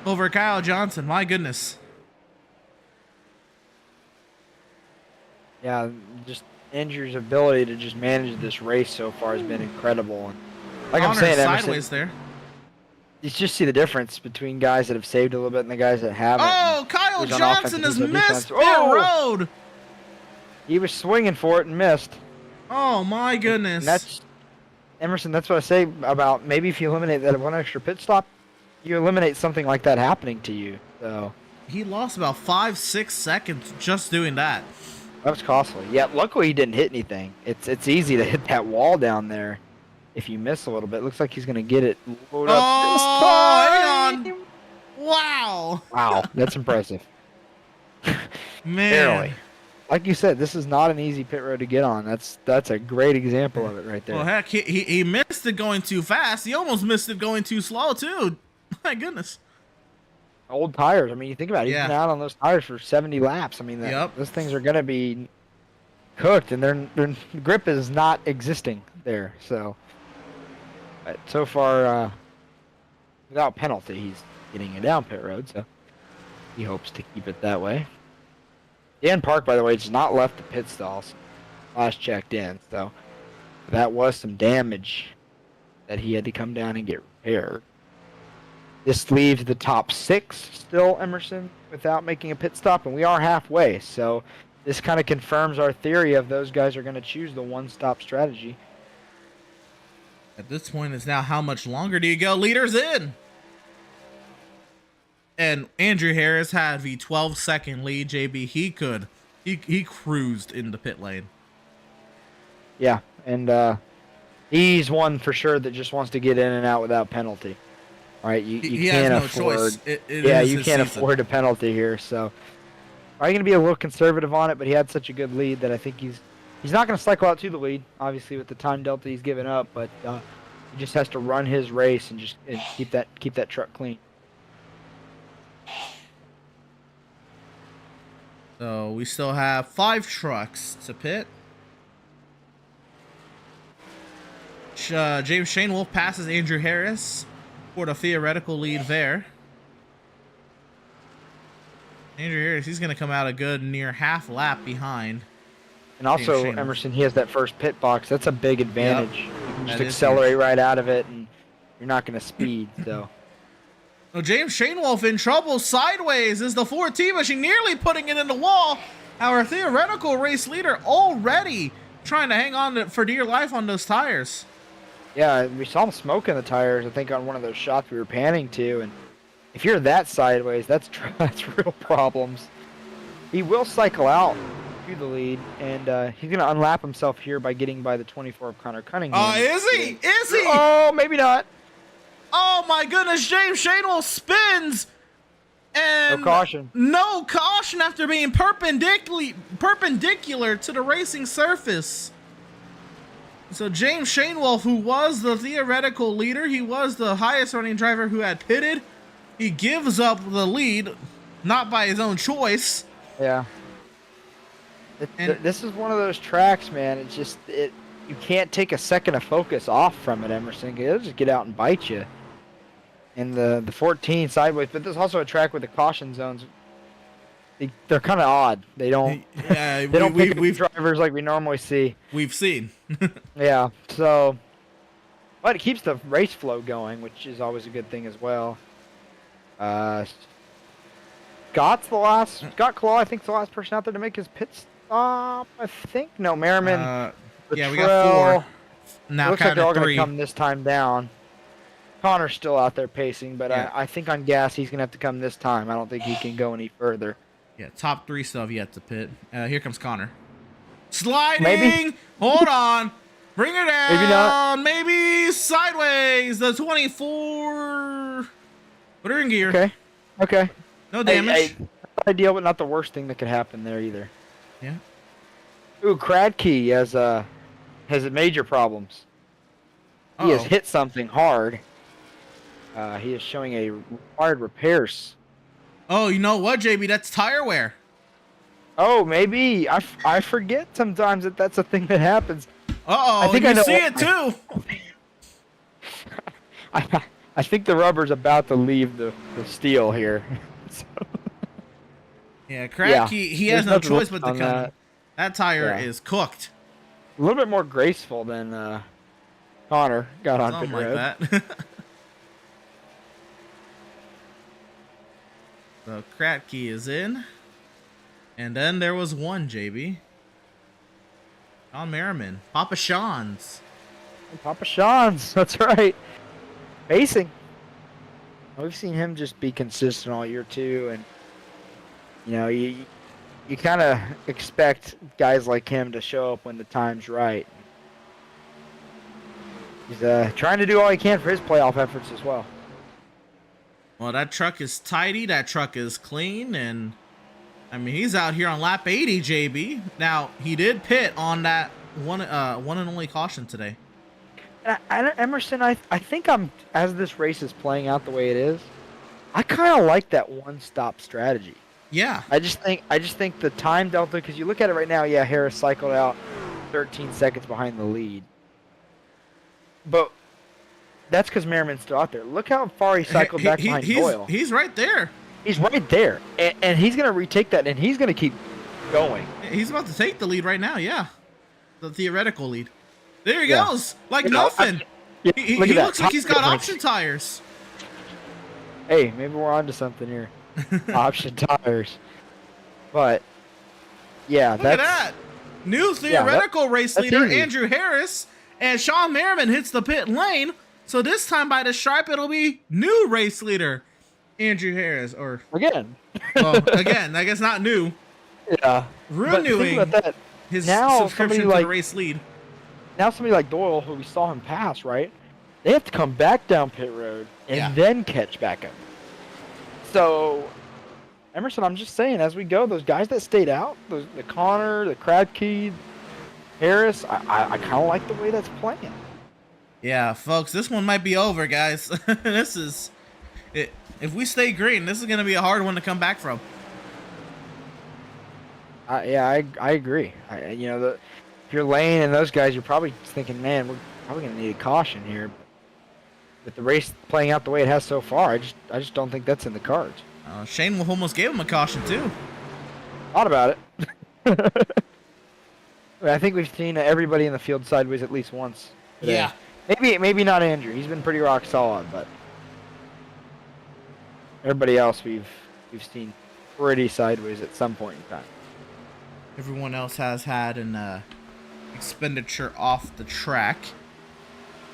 over Kyle Johnson. My goodness. Yeah, just Andrew's ability to just manage this race so far has been incredible. And like I'm saying, sideways there. You just see the difference between guys that have saved a little bit and the guys that haven't. Oh, Kyle Johnson has missed pit road. He was swinging for it and missed. Oh my goodness. And that's Emerson. That's what I say about maybe if you eliminate that 1 extra pit stop, you eliminate something like that happening to you. So he lost about 5-6 seconds just doing that. That was costly. Yeah, luckily he didn't hit anything. It's easy to hit that wall down there if you miss a little bit. Looks like he's going to get it. Load up hang on. Wow. Wow, that's impressive. Man. Barely. Like you said, this is not an easy pit road to get on. That's a great example of it right there. Well, heck, he missed it going too fast. He almost missed it going too slow, too. My goodness. Old tires. I mean, you think about it. He's been out on those tires for 70 laps. I mean, those things are going to be cooked, and their grip is not existing there. So, but so far, without penalty, he's getting it down pit road. So he hopes to keep it that way. Dan Park, by the way, has not left the pit stalls. Last checked in, so that was some damage that he had to come down and get repaired. This leaves the top 6 still, Emerson, without making a pit stop, and we are halfway. So this kind of confirms our theory of those guys are going to choose the one-stop strategy. At this point, it's now how much longer do you go? Leaders in. And Andrew Harris had the 12-second lead. JB, he cruised in the pit lane. Yeah, and he's one for sure that just wants to get in and out without penalty. All right, you can't afford. You can't afford a penalty here. So, are you going to be a little conservative on it? But he had such a good lead that I think he's not going to cycle out to the lead. Obviously, with the time delta he's given up, but he just has to run his race and keep that truck clean. So we still have 5 trucks to pit. James Shane Wolf passes Andrew Harris. for the theoretical lead there. Andrew Harris, he's going to come out a good near half lap behind. And also, Emerson, he has that first pit box. That's a big advantage. Yep. You can just That is accelerate huge. right out of it, and you're not going to speed. So. Oh, James Shainwolf in trouble sideways is the 4T machine nearly putting it in the wall. Our theoretical race leader already trying to hang on for dear life on those tires. Yeah, we saw him smoking the tires, I think, on one of those shots we were panning to. And if you're that sideways, that's real problems. He will cycle out to the lead, and he's going to unlap himself here by getting by the 24 of Connor Cunningham. Is he? Is he? Oh, maybe not. Oh my goodness, James Shainwolf spins. And no caution. No caution after being perpendicular to the racing surface. So James Shainwolf, who was the theoretical leader, he was the highest running driver who had pitted. He gives up the lead, not by his own choice. Yeah. This is one of those tracks, man. It's just you can't take a second of focus off from it, Emerson. It'll just get out and bite you. And the 14 sideways, but there's also a track with the caution zones. They're kind of odd. They don't. Yeah, they don't pick up drivers like we normally see. We've seen. Yeah. So, but it keeps the race flow going, which is always a good thing as well. Scott Claw, I think, the last person out there to make his pit stop. I think no, Merriman. Yeah, we got 4. Now looks like they're all going 3. to come this time down. Connor's still out there pacing, but yeah. I think on gas he's going to have to come this time. I don't think he can go any further. Yeah, top 3 still have yet to pit. Here comes Connor. Sliding! Maybe. Hold on! Bring her down! Maybe not. Maybe sideways! The 24... Put her in gear. Okay. No damage. Not ideal, but not the worst thing that could happen there either. Yeah. Ooh, Kradke has major problems. He has hit something hard. He is showing a required repairs. Oh, you know what, JB? That's tire wear. Oh, maybe. I forget sometimes that that's a thing that happens. Uh-oh, I think I see it too. I think the rubber's about to leave the steel here. Yeah, Kratky, he has no choice but to come. That tire is cooked. A little bit more graceful than Connor got on pit road. Something like that. So Kratky is in. And then there was one, JB. Sean Merriman. Papa Sean's. Papa Sean's, that's right. Pacing. We've seen him just be consistent all year too, and you know, you kind of expect guys like him to show up when the time's right. He's trying to do all he can for his playoff efforts as well. Well, that truck is tidy, that truck is clean, and I mean, he's out here on lap 80, JB. Now, he did pit on that one and only caution today. Emerson, I think as this race is playing out the way it is, I kind of like that one-stop strategy. Yeah. I just think the time delta, because you look at it right now, yeah, Harris cycled out 13 seconds behind the lead. But that's because Merriman's still out there. Look how far he cycled back behind Doyle. He's right there. He's right there. And he's going to retake that, and he's going to keep going. He's about to take the lead right now, yeah. The theoretical lead. There he goes. Like nothing. He looks like he's got option tires. Hey, maybe we're onto something here. Option tires. But, yeah, Look at that. New theoretical race leader, easy. Andrew Harris. And Sean Merriman hits the pit lane. So this time by the stripe, it'll be new race leader, Andrew Harris. Or again. Well, again, I guess not new. Yeah. Renewing his subscription to the race lead. Now somebody like Doyle, who we saw him pass, right? They have to come back down pit road and then catch back up. So, Emerson, I'm just saying, as we go, those guys that stayed out, the Connor, the Kratky, Harris, I kind of like the way that's playing. Yeah, folks, this one might be over, guys. This is it. If we stay green, this is going to be a hard one to come back from. Yeah, I agree. You know, if you're Lane and those guys, you're probably thinking, man, we're probably going to need a caution here. with the race playing out the way it has so far, I just don't think that's in the cards. Shane Wolf almost gave him a caution too. Thought about it. I think we've seen everybody in the field sideways at least once today. Yeah. Maybe not Andrew. He's been pretty rock solid, but everybody else we've seen pretty sideways at some point in time. Everyone else has had an expenditure off the track.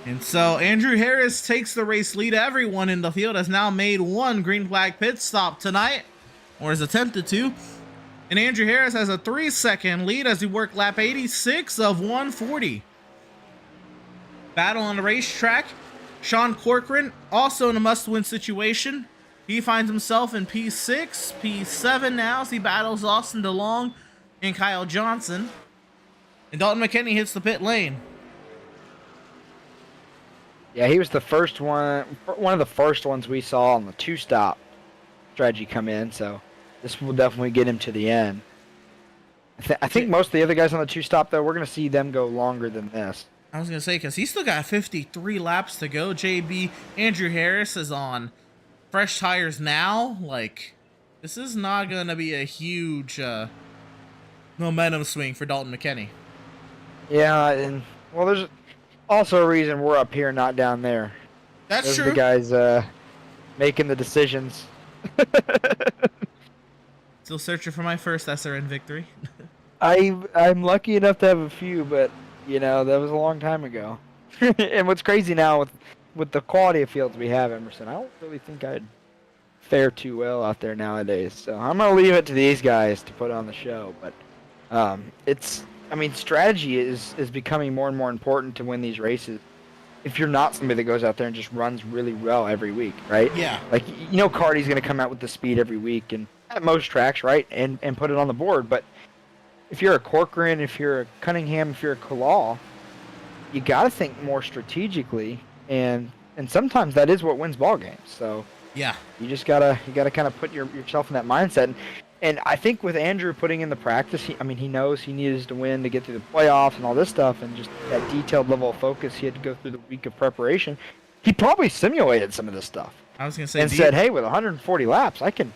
And so Andrew Harris takes the race lead. Everyone in the field has now made one green flag pit stop tonight, or has attempted to. And Andrew Harris has a 3-second lead as he worked lap 86 of 140. Battle on the racetrack. Sean Corcoran, also in a must-win situation. He finds himself in P6, P7 now as he battles Austin DeLong and Kyle Johnson. And Dalton McKinney hits the pit lane. Yeah, he was the first one of the first ones we saw on the two-stop strategy come in, so this will definitely get him to the end. I think most of the other guys on the two-stop, though, we're going to see them go longer than this. I was going to say, because he's still got 53 laps to go. JB, Andrew Harris is on fresh tires now. Like, this is not going to be a huge momentum swing for Dalton McKinney. Yeah, and, well, there's also a reason we're up here, not down there. That's Those true. are the guys making the decisions. Still searching for my first SRN victory. I'm lucky enough to have a few, but you know that was a long time ago. And what's crazy now with the quality of fields we have, Emerson, I don't really think I'd fare too well out there nowadays. So I'm gonna leave it to these guys to put on the show. But strategy is becoming more and more important to win these races. If you're not somebody that goes out there and just runs really well every week, right? Yeah. Like, you know, Cardi's going to come out with the speed every week and at most tracks, right? And put it on the board. But if you're a Corcoran, if you're a Cunningham, if you're a Kalal, you got to think more strategically. And sometimes that is what wins ball games. So yeah, you just gotta kind of put yourself in that mindset. And I think with Andrew putting in the practice, he knows he needs to win to get through the playoffs and all this stuff, and just that detailed level of focus he had to go through the week of preparation. He probably simulated some of this stuff. I was gonna say, and said, "Hey, with 140 laps, I can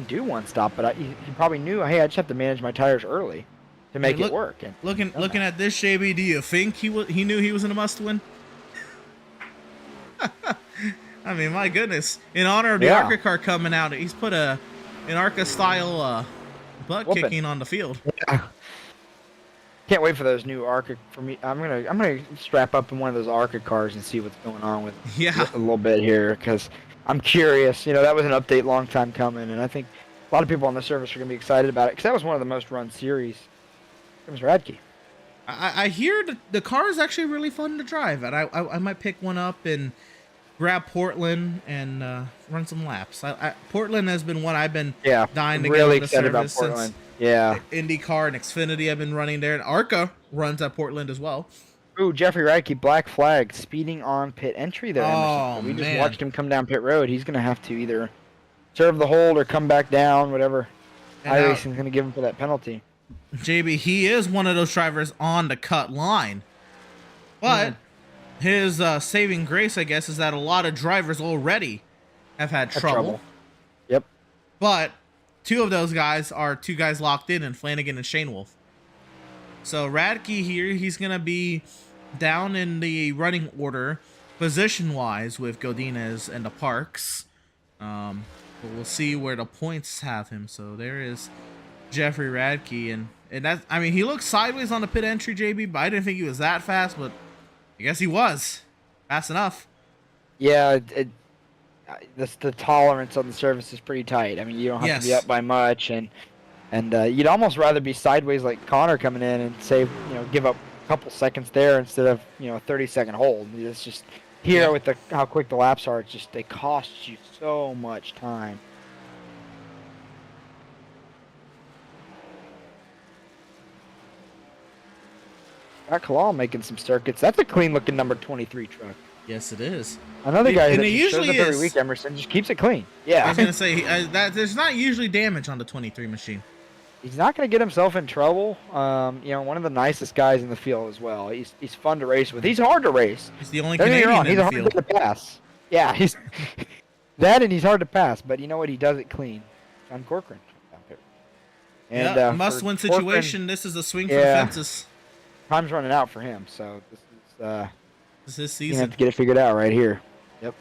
do one stop." But he probably knew, "Hey, I just have to manage my tires early to make it work." And looking at this, JB, do you think he knew he was in a must-win? I mean, my goodness! In honor of the ARCA car coming out, he's put an ARCA style butt kicking on the field. Yeah. Can't wait for those new ARCA for me. I'm gonna strap up in one of those ARCA cars and see what's going on with a little bit here, because I'm curious. You know, that was an update long time coming, and I think a lot of people on the service are gonna be excited about it because that was one of the most run series. It was Radke. I hear the car is actually really fun to drive, and I might pick one up and grab Portland and run some laps. Portland has been one I've been dying to really get on the service since IndyCar and Xfinity I've been running there, and ARCA runs at Portland as well. Ooh, Jeffrey Radke, black flag, speeding on pit entry there. Oh, we just watched him come down pit road. He's going to have to either serve the hold or come back down, whatever iRacing is going to give him for that penalty. JB, he is one of those drivers on the cut line, but his saving grace, I guess, is that a lot of drivers already have had trouble. Yep. But two of those guys are two guys locked in Flanagan and Shane Wolf. So Radke here, he's going to be down in the running order position-wise with Godinez and the Parks. But we'll see where the points have him. So there is Jeffrey Radke, and that's, I mean, he looks sideways on the pit entry, JB, but I didn't think he was that fast, but I guess he was fast enough. Yeah, the tolerance on the surface is pretty tight. I mean, you don't have to be up by much, and you'd almost rather be sideways like Connor coming in and save, give up a couple seconds there instead of a 30-second hold. It's just here with how quick the laps are. It's just, they cost you so much time. Got Kalal making some circuits. That's a clean-looking number 23 truck. Yes, it is. Another guy that usually shows up every week, Emerson, just keeps it clean. Yeah. I was going to say, that there's not usually damage on the 23 machine. He's not going to get himself in trouble. You know, one of the nicest guys in the field as well. He's fun to race with. He's hard to race. He's the only Don't get me Canadian wrong, in he's the hard field. to pass. Yeah, he's that, and he's hard to pass. But you know what? He does it clean. John Corcoran. And Yeah, must-win situation. This is a swing for the fences. Time's running out for him, so this is his you season. have to get it figured out right here. Yep.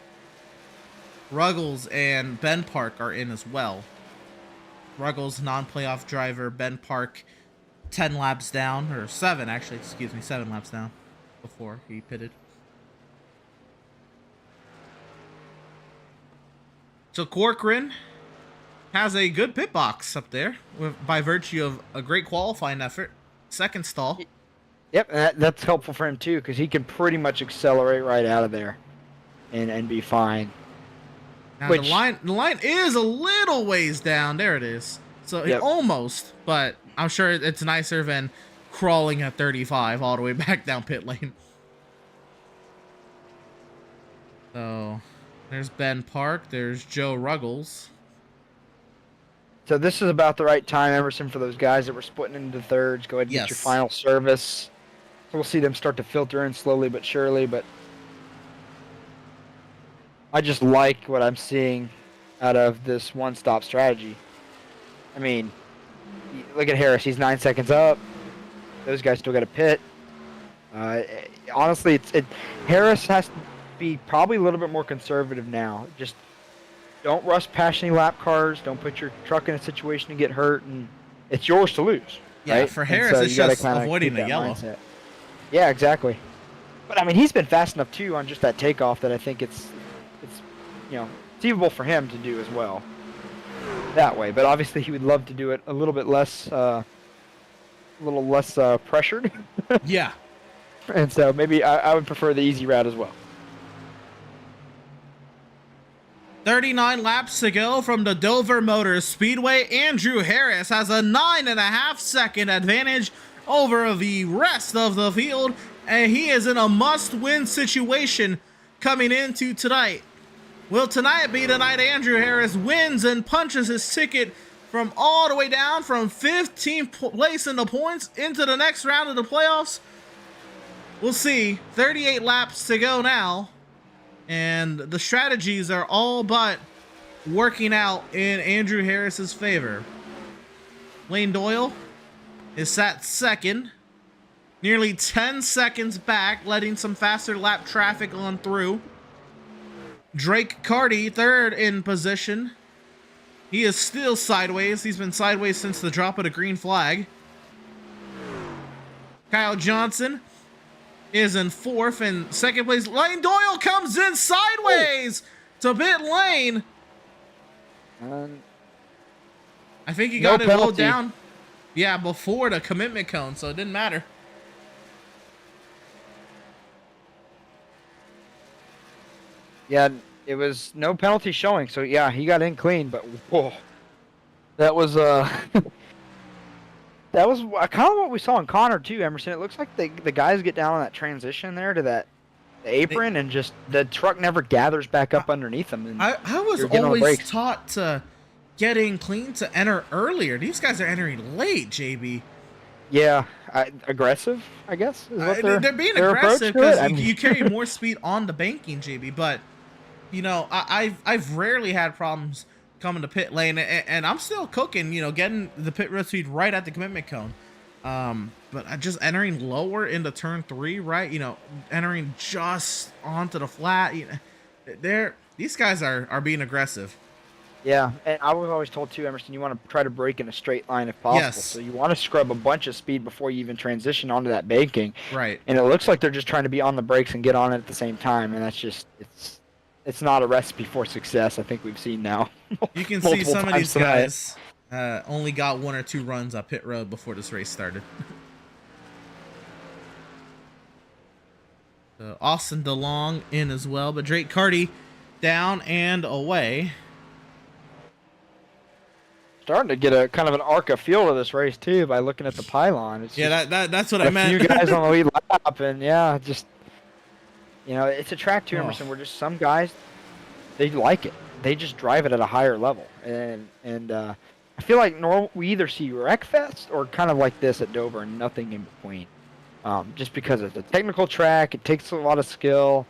Ruggles and Ben Park are in as well. Ruggles, non-playoff driver. Ben Park, 10 laps down, or 7 actually. Excuse me, 7 laps down before he pitted. So Corcoran has a good pit box up there by virtue of a great qualifying effort. Second stall. Yep, and that's helpful for him too, because he can pretty much accelerate right out of there and be fine. Now the line is a little ways down. There it is. So almost, but I'm sure it's nicer than crawling at 35 all the way back down pit lane. So there's Ben Park. There's Joe Ruggles. So this is about the right time, Emerson, for those guys that were splitting into thirds. Go ahead and get your final service. So we'll see them start to filter in slowly but surely, but I just like what I'm seeing out of this one-stop strategy. I mean, look at Harris. He's 9 seconds up. Those guys still got a pit. Honestly, Harris has to be probably a little bit more conservative now. Just don't rush past any lap cars. Don't put your truck in a situation to get hurt, and it's yours to lose. Yeah, right? for Harris, it's just avoiding the yellow. Mindset. Yeah, exactly. But I mean, he's been fast enough too on just that takeoff that I think it's achievable for him to do as well that way. But obviously, he would love to do it a little bit less, pressured. Yeah. And so maybe I would prefer the easy route as well. 39 laps to go from the Dover Motor Speedway. Andrew Harris has a 9.5-second advantage over the rest of the field, and he is in a must-win situation coming into tonight. Will tonight be the night Andrew Harris wins and punches his ticket from all the way down from 15th place in the points into the next round of the playoffs? We'll see. 38 laps to go now, and the strategies are all but working out in Andrew Harris's favor. Lane Doyle is sat second, nearly 10 seconds back, letting some faster lap traffic on through. Drake Carty, third in position. He is still sideways. He's been sideways since the drop of the green flag. Kyle Johnson is in fourth, and second place. Lane Doyle comes in sideways to pit lane. I think he got it low down. Yeah, before the commitment cone, so it didn't matter. Yeah, it was no penalty showing, so yeah, he got in clean, but whoa. That was that was kind of what we saw in Connor too, Emerson. It looks like the guys get down on that transition there to the apron, and just the truck never gathers back up underneath them. And I was always taught to get in clean to enter earlier. These guys are entering late, JB. Yeah, aggressive, I guess. Is what they're being aggressive because you carry more speed on the banking, JB. But you know, I've rarely had problems coming to pit lane, and I'm still cooking. You know, getting the pit road speed right at the commitment cone. But just entering lower into turn 3, right? You know, entering just onto the flat. You know, these guys are being aggressive. Yeah, and I was always told too, Emerson, you want to try to break in a straight line if possible. Yes. So you want to scrub a bunch of speed before you even transition onto that banking. Right. And it looks like they're just trying to be on the brakes and get on it at the same time, and that's just it's not a recipe for success. I think we've seen now. You can see some of these guys only got 1 or 2 runs on pit road before this race started. Austin DeLong in as well, but Drake Carty down and away. Starting to get a kind of an arc of feel to this race too by looking at the pylon. It's that's what I meant. A few guys on the lead lap, and yeah, just it's a track too, Emerson. Where just some guys, they like it. They just drive it at a higher level, and I feel like we either see Wreckfest or kind of like this at Dover and nothing in between. Just because it's a technical track, it takes a lot of skill,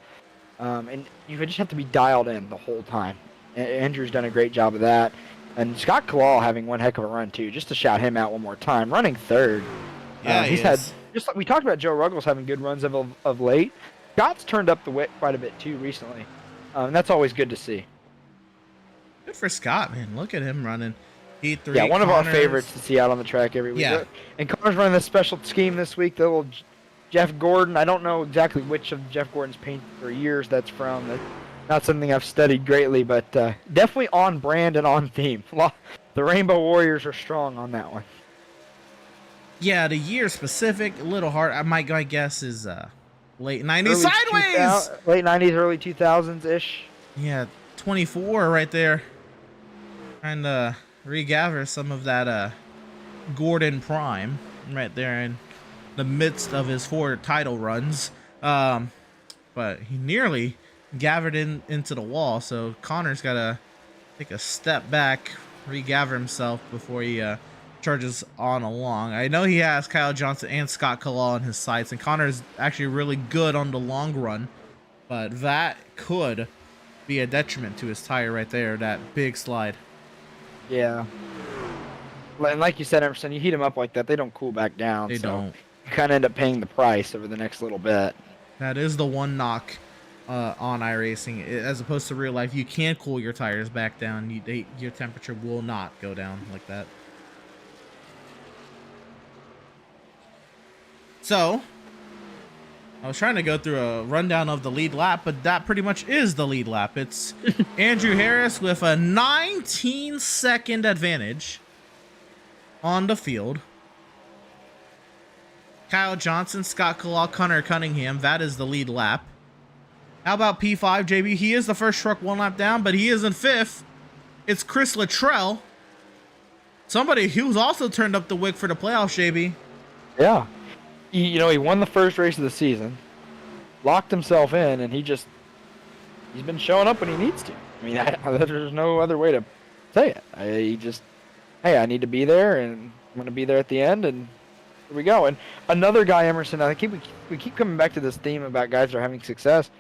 and you just have to be dialed in the whole time. Andrew's done a great job of that. And Scott Kalal having one heck of a run, too, just to shout him out one more time. Running third. Yeah, he's had, just like we talked about Joe Ruggles having good runs of late, Scott's turned up the wick quite a bit, too, recently. And that's always good to see. Good for Scott, man. Look at him running. P3, yeah, one of our Connors. favorites to see out on the track every week. Yeah. And Connor's running this special scheme this week, the little Jeff Gordon. I don't know exactly which of Jeff Gordon's paint for years that's from. That's not something I've studied greatly, but definitely on brand and on theme. The Rainbow Warriors are strong on that one. Yeah, the year specific, a little hard. My guess is late 90s. Early Sideways! Late 90s, early 2000s-ish. Yeah, 24 right there. Trying to regather some of that Gordon Prime right there in the midst of his 4 title runs. But he nearly gathered into the wall, so Connor's got to take a step back, regather himself before he charges on along. I know he has Kyle Johnson and Scott Kalal in his sights, and Connor's actually really good on the long run, but that could be a detriment to his tire right there, that big slide. Yeah. And like you said, Emerson, you heat them up like that, they don't cool back down. They don't. You kind of end up paying the price over the next little bit. That is the one knock on iRacing. As opposed to real life, you can cool your tires back down. Your temperature will not go down like that. So, I was trying to go through a rundown of the lead lap, but that pretty much is the lead lap. It's Andrew Harris with a 19-second advantage on the field. Kyle Johnson, Scott Kalal, Connor Cunningham. That is the lead lap. How about P5, JB? He is the first truck one lap down, but he is in 5th. It's Chris Luttrell. Somebody who's also turned up the wick for the playoffs, JB. Yeah. He won the first race of the season, locked himself in, and he's been showing up when he needs to. I mean, there's no other way to say it. I need to be there, and I'm going to be there at the end, and here we go. And another guy, Emerson, I think we keep coming back to this theme about guys that are having success,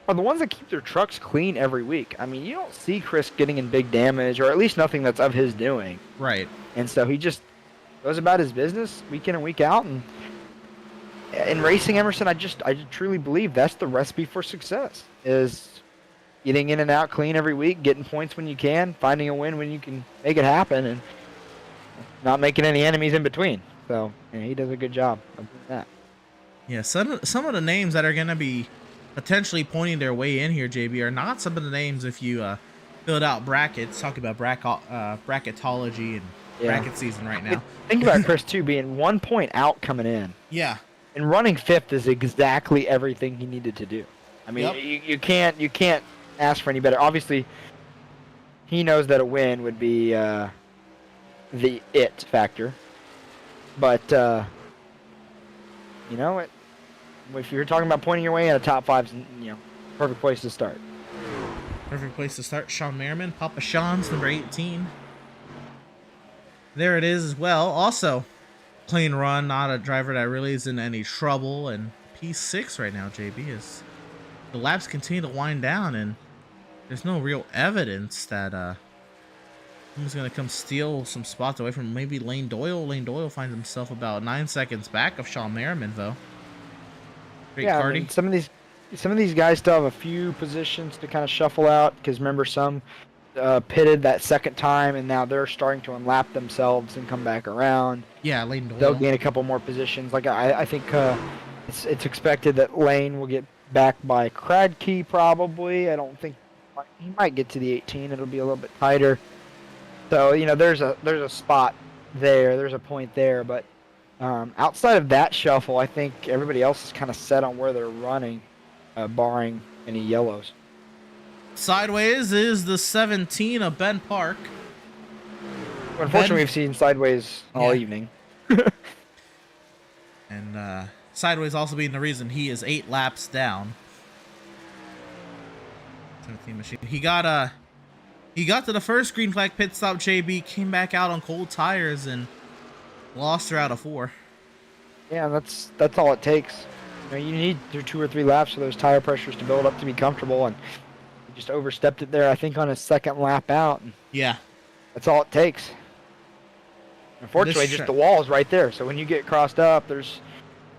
are the ones that keep their trucks clean every week. I mean, you don't see Chris getting in big damage, or at least nothing that's of his doing. Right. And so he just goes about his business week in and week out, and in racing, Emerson, I truly believe that's the recipe for success, is getting in and out clean every week, getting points when you can, finding a win when you can make it happen, and not making any enemies in between. So he does a good job of doing that. Yeah, some of the names that are going to be potentially pointing their way in here, JB, are not some of the names if you filled out brackets, talking about bracketology and bracket season right now. Think about Chris, too, being 1 point out coming in. Yeah. And running 5th is exactly everything he needed to do. I mean, you can't ask for any better. Obviously, he knows that a win would be the it factor. But if you're talking about pointing your way in, a top 5's perfect place to start. Perfect place to start. Sean Merriman, Papa Sean's number 18. There it is as well. Also, clean run, not a driver that really is in any trouble. And P6 right now, JB, is the laps continue to wind down, and there's no real evidence that someone's going to come steal some spots away from maybe Lane Doyle. Lane Doyle finds himself about 9 seconds back of Sean Merriman, though. Great yeah, Cardi. I mean, some of these guys still have a few positions to kind of shuffle out, because remember, some pitted that second time, and now they're starting to unlap themselves and come back around. Yeah, Lane Doyle. They'll gain a couple more positions. Like I think it's expected that Lane will get back by Kradke probably. I don't think he might get to the 18. It'll be a little bit tighter. So there's a spot there. There's a point there, but outside of that shuffle, I think everybody else is kind of set on where they're running, barring any yellows. Sideways is the 17 of Ben Park. Unfortunately, we've seen Sideways all evening. And Sideways also being the reason he is 8 laps down. 17 machine. He got He got to the first green flag pit stop, JB, came back out on cold tires and lost her out of 4. Yeah, that's all it takes. You know, you need 2 or 3 laps for those tire pressures to build up to be comfortable, and he just overstepped it there, I think, on his second lap out. And yeah. that's all it takes. Unfortunately, just the wall is right there, so when you get crossed up, there's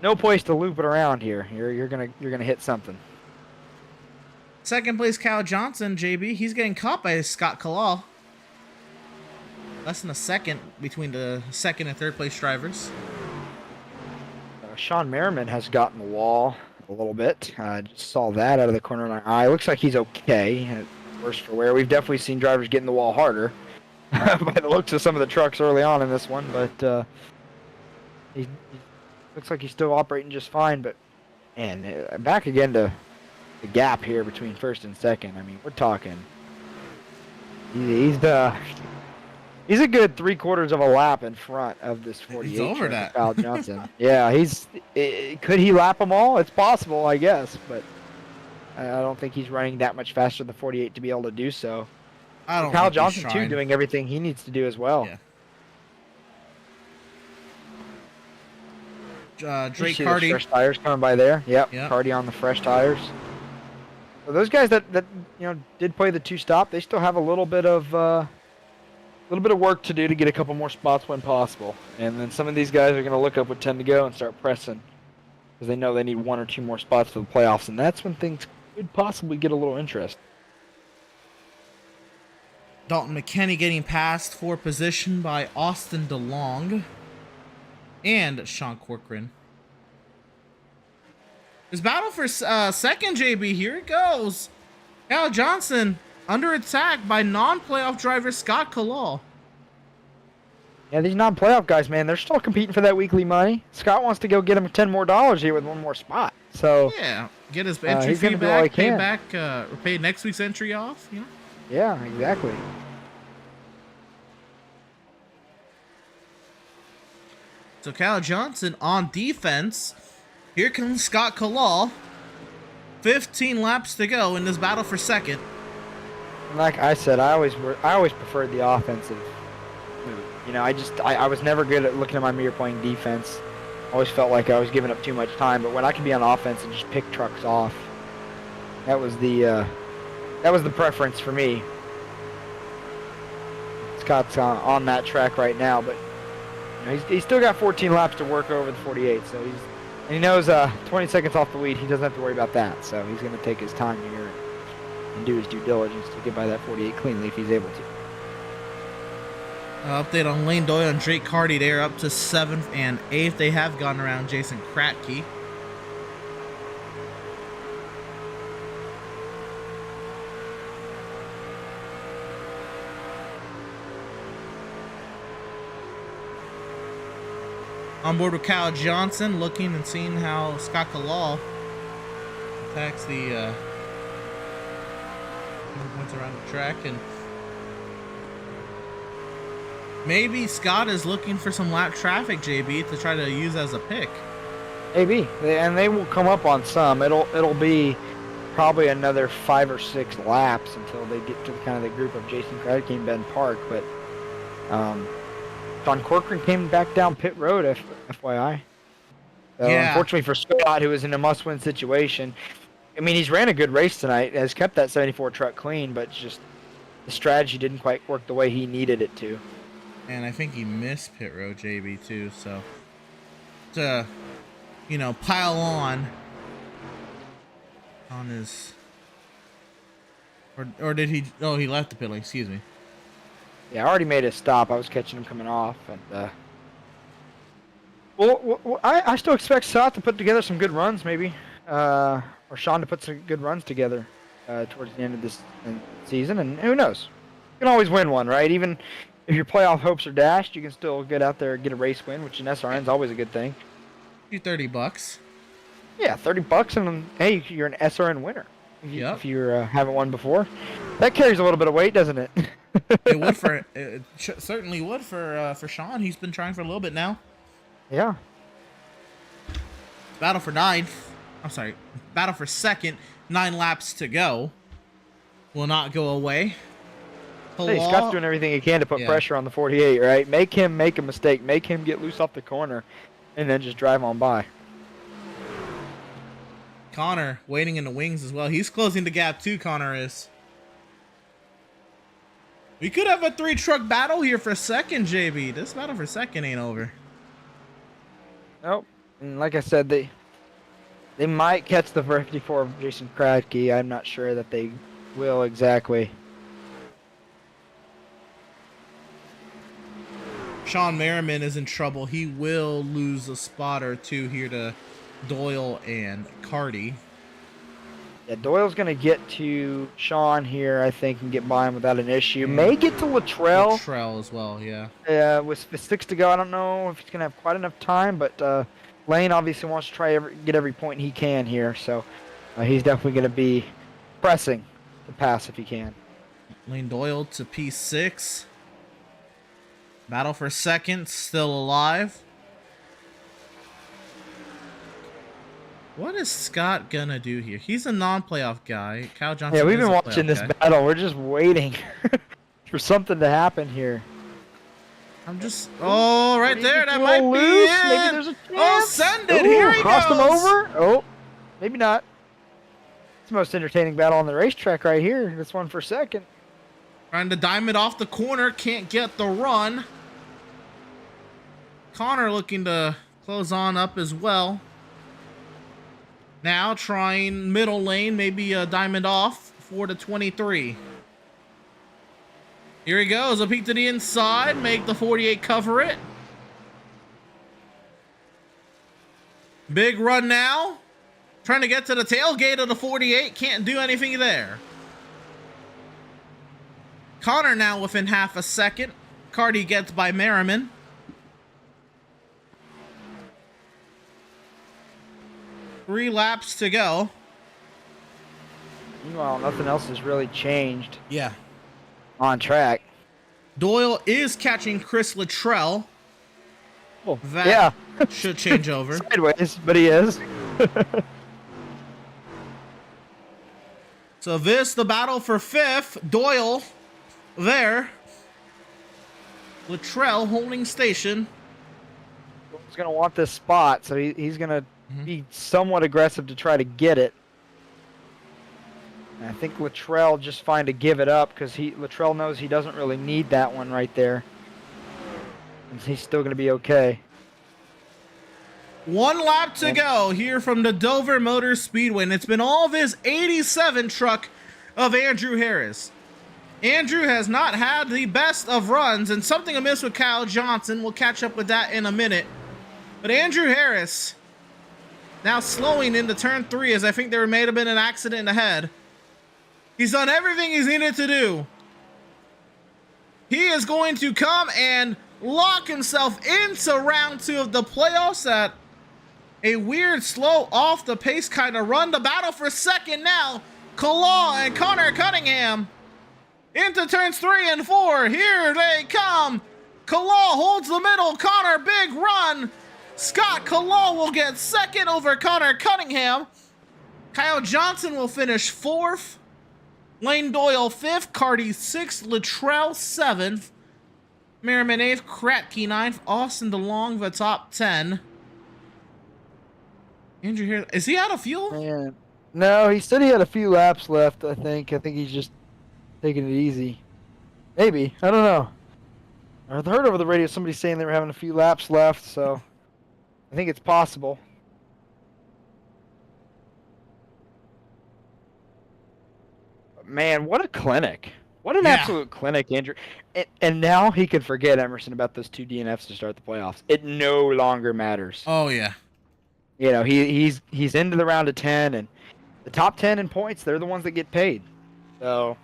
no place to loop it around here. You're gonna hit something. Second place, Kyle Johnson, JB. He's getting caught by Scott Kalal. Less than a second between the second and third place drivers. Sean Merriman has gotten the wall a little bit. I just saw that out of the corner of my eye. Looks like he's okay. Worse for wear. We've definitely seen drivers getting the wall harder by the looks of some of the trucks early on in this one, but he looks like he's still operating just fine. But man, back again to the gap here between first and second. I mean, we're talking. He's a good 3/4 of a lap in front of this 48. He's over that. Kyle Johnson. Yeah, could he lap them all? It's possible, I guess, but I don't think he's running that much faster than 48 to be able to do so. Kyle Johnson too, doing everything he needs to do as well. Yeah. Drake Carty. Fresh tires coming by there. Yep. Carty on the fresh tires. So those guys that did play the 2-stop, they still have a little bit of work to do to get a couple more spots when possible. And then some of these guys are going to look up with 10 to go and start pressing because they know they need 1 or 2 more spots for the playoffs, and that's when things could possibly get a little interesting. Dalton McKinney getting passed for position by Austin DeLong and Sean Corcoran. His battle for second, JB. Here it goes. Kyle Johnson under attack by non-playoff driver Scott Kalal. Yeah, these non-playoff guys, man, they're still competing for that weekly money. Scott wants to go get him $10 more here with 1 more spot. So yeah, get his entry fee back, pay next week's entry off. You know? Yeah, exactly. So Kyle Johnson on defense. Here comes Scott Kalal. 15 laps to go in this battle for second. Like I said, I always preferred the offensive move. You know, I was never good at looking at my mirror playing defense. Always felt like I was giving up too much time. But when I could be on offense and just pick trucks off, that was the preference for me. Scott's on that track right now, but you know, he's still got 14 laps to work over the 48. So he knows 20 seconds off the lead. He doesn't have to worry about that. So he's going to take his time here and do his due diligence to get by that 48 cleanly if he's able to. Update on Lane Doyle and Drake Carty. They're up to 7th and 8th. They have gone around Jason Kratke. On board with Kyle Johnson, looking and seeing how Scott Kalal attacks the points around the track, and maybe Scott is looking for some lap traffic, JB, to try to use as a pick. Maybe, and they will come up on some. It'll be probably another 5 or 6 laps until they get to kind of the group of Jason Kratke and Ben Park, but Sean Corcoran came back down pit road, FYI. So yeah. Unfortunately for Scott, who was in a must-win situation, I mean, he's ran a good race tonight, has kept that 74 truck clean, but just the strategy didn't quite work the way he needed it to. And I think he missed pit road, JB, too, so to, pile on his, or did he, oh, he left the pit lane, excuse me. Yeah, I already made a stop. I was catching him coming off, and I still expect Scott to put together some good runs, maybe, or Sean to put some good runs together towards the end of this season, and who knows? You can always win one, right? Even if your playoff hopes are dashed, you can still get out there and get a race win, which in SRN is always a good thing. $30. Yeah, $30, and hey, you're an SRN winner. Yep. If you haven't won before, that carries a little bit of weight, doesn't it? It certainly would for Sean. He's been trying for a little bit now. Yeah. Battle for second. 9 laps to go. Will not go away. Hey, Scott's doing everything he can to put pressure on the 48, right? Make him make a mistake. Make him get loose off the corner, and then just drive on by. Connor waiting in the wings as well. He's closing the gap too, Connor is. We could have a 3-truck battle here for second, JB. This battle for second ain't over. Nope. And like I said, they might catch the 54 of Jason Kratke. I'm not sure that they will exactly. Sean Merriman is in trouble. He will lose a spot or two here to Doyle and Carty. Yeah, Doyle's going to get to Sean here, I think, and get by him without an issue. May get to Luttrell. Luttrell as well, yeah. With 6 to go, I don't know if he's going to have quite enough time, but Lane obviously wants to try get every point he can here, so he's definitely going to be pressing to pass if he can. Lane Doyle to P6. Battle for second, still alive. What is Scott gonna do here? He's a non-playoff guy. Kyle Johnson. Yeah, we've been watching this battle. We're just waiting for something to happen here. I'm just. Oh, right there. That might be it. Maybe there's a chance. Oh, send it. Here he goes. Crossed him over. Oh, maybe not. It's the most entertaining battle on the racetrack right here. This one for second. Trying to dime it off the corner. Can't get the run. Connor looking to close on up as well. Now trying middle lane, maybe a diamond off, 4 to 23. Here he goes, a peek to the inside, make the 48 cover it. Big run now. Trying to get to the tailgate of the 48, can't do anything there. Connor now within half a second. Carty gets by Merriman. Three laps to go. Meanwhile, nothing else has really changed. Yeah. On track. Doyle is catching Chris Luttrell. Oh, that should change over. Sideways, but he is. So this, the battle for fifth. Doyle there. Luttrell holding station. He's going to want this spot, so he's going to be somewhat aggressive to try to get it. And I think Luttrell just fine to give it up because Luttrell knows he doesn't really need that one right there. And he's still going to be okay. 1 lap to go here from the Dover Motor Speedway. And it's been all of his 87 truck of Andrew Harris. Andrew has not had the best of runs and something amiss with Kyle Johnson. We'll catch up with that in a minute. But Andrew Harris now slowing into turn 3 as I think there may have been an accident ahead. He's done everything he's needed to do. He is going to come and lock himself into round 2 of the playoffs at a weird, slow, off the pace kind of run. The battle for second now. Kalaw and Connor Cunningham into turns 3 and 4. Here they come. Kalaw holds the middle. Connor, big run. Scott Kalaw will get second over Connor Cunningham. Kyle Johnson will finish 4th. Lane Doyle 5th. Carty 6th. Luttrell 7th. Merriman 8th. Kratke 9th. Austin DeLong the top 10. Andrew here. Is he out of fuel? Man. No, he said he had a few laps left, I think. I think he's just taking it easy. Maybe. I don't know. I heard over the radio somebody saying they were having a few laps left, so I think it's possible. Man, what a clinic. What an absolute clinic, Andrew. And now he can forget, Emerson, about those 2 DNFs to start the playoffs. It no longer matters. Oh, yeah. You know, he's into the round of 10, and the top 10 in points, they're the ones that get paid. So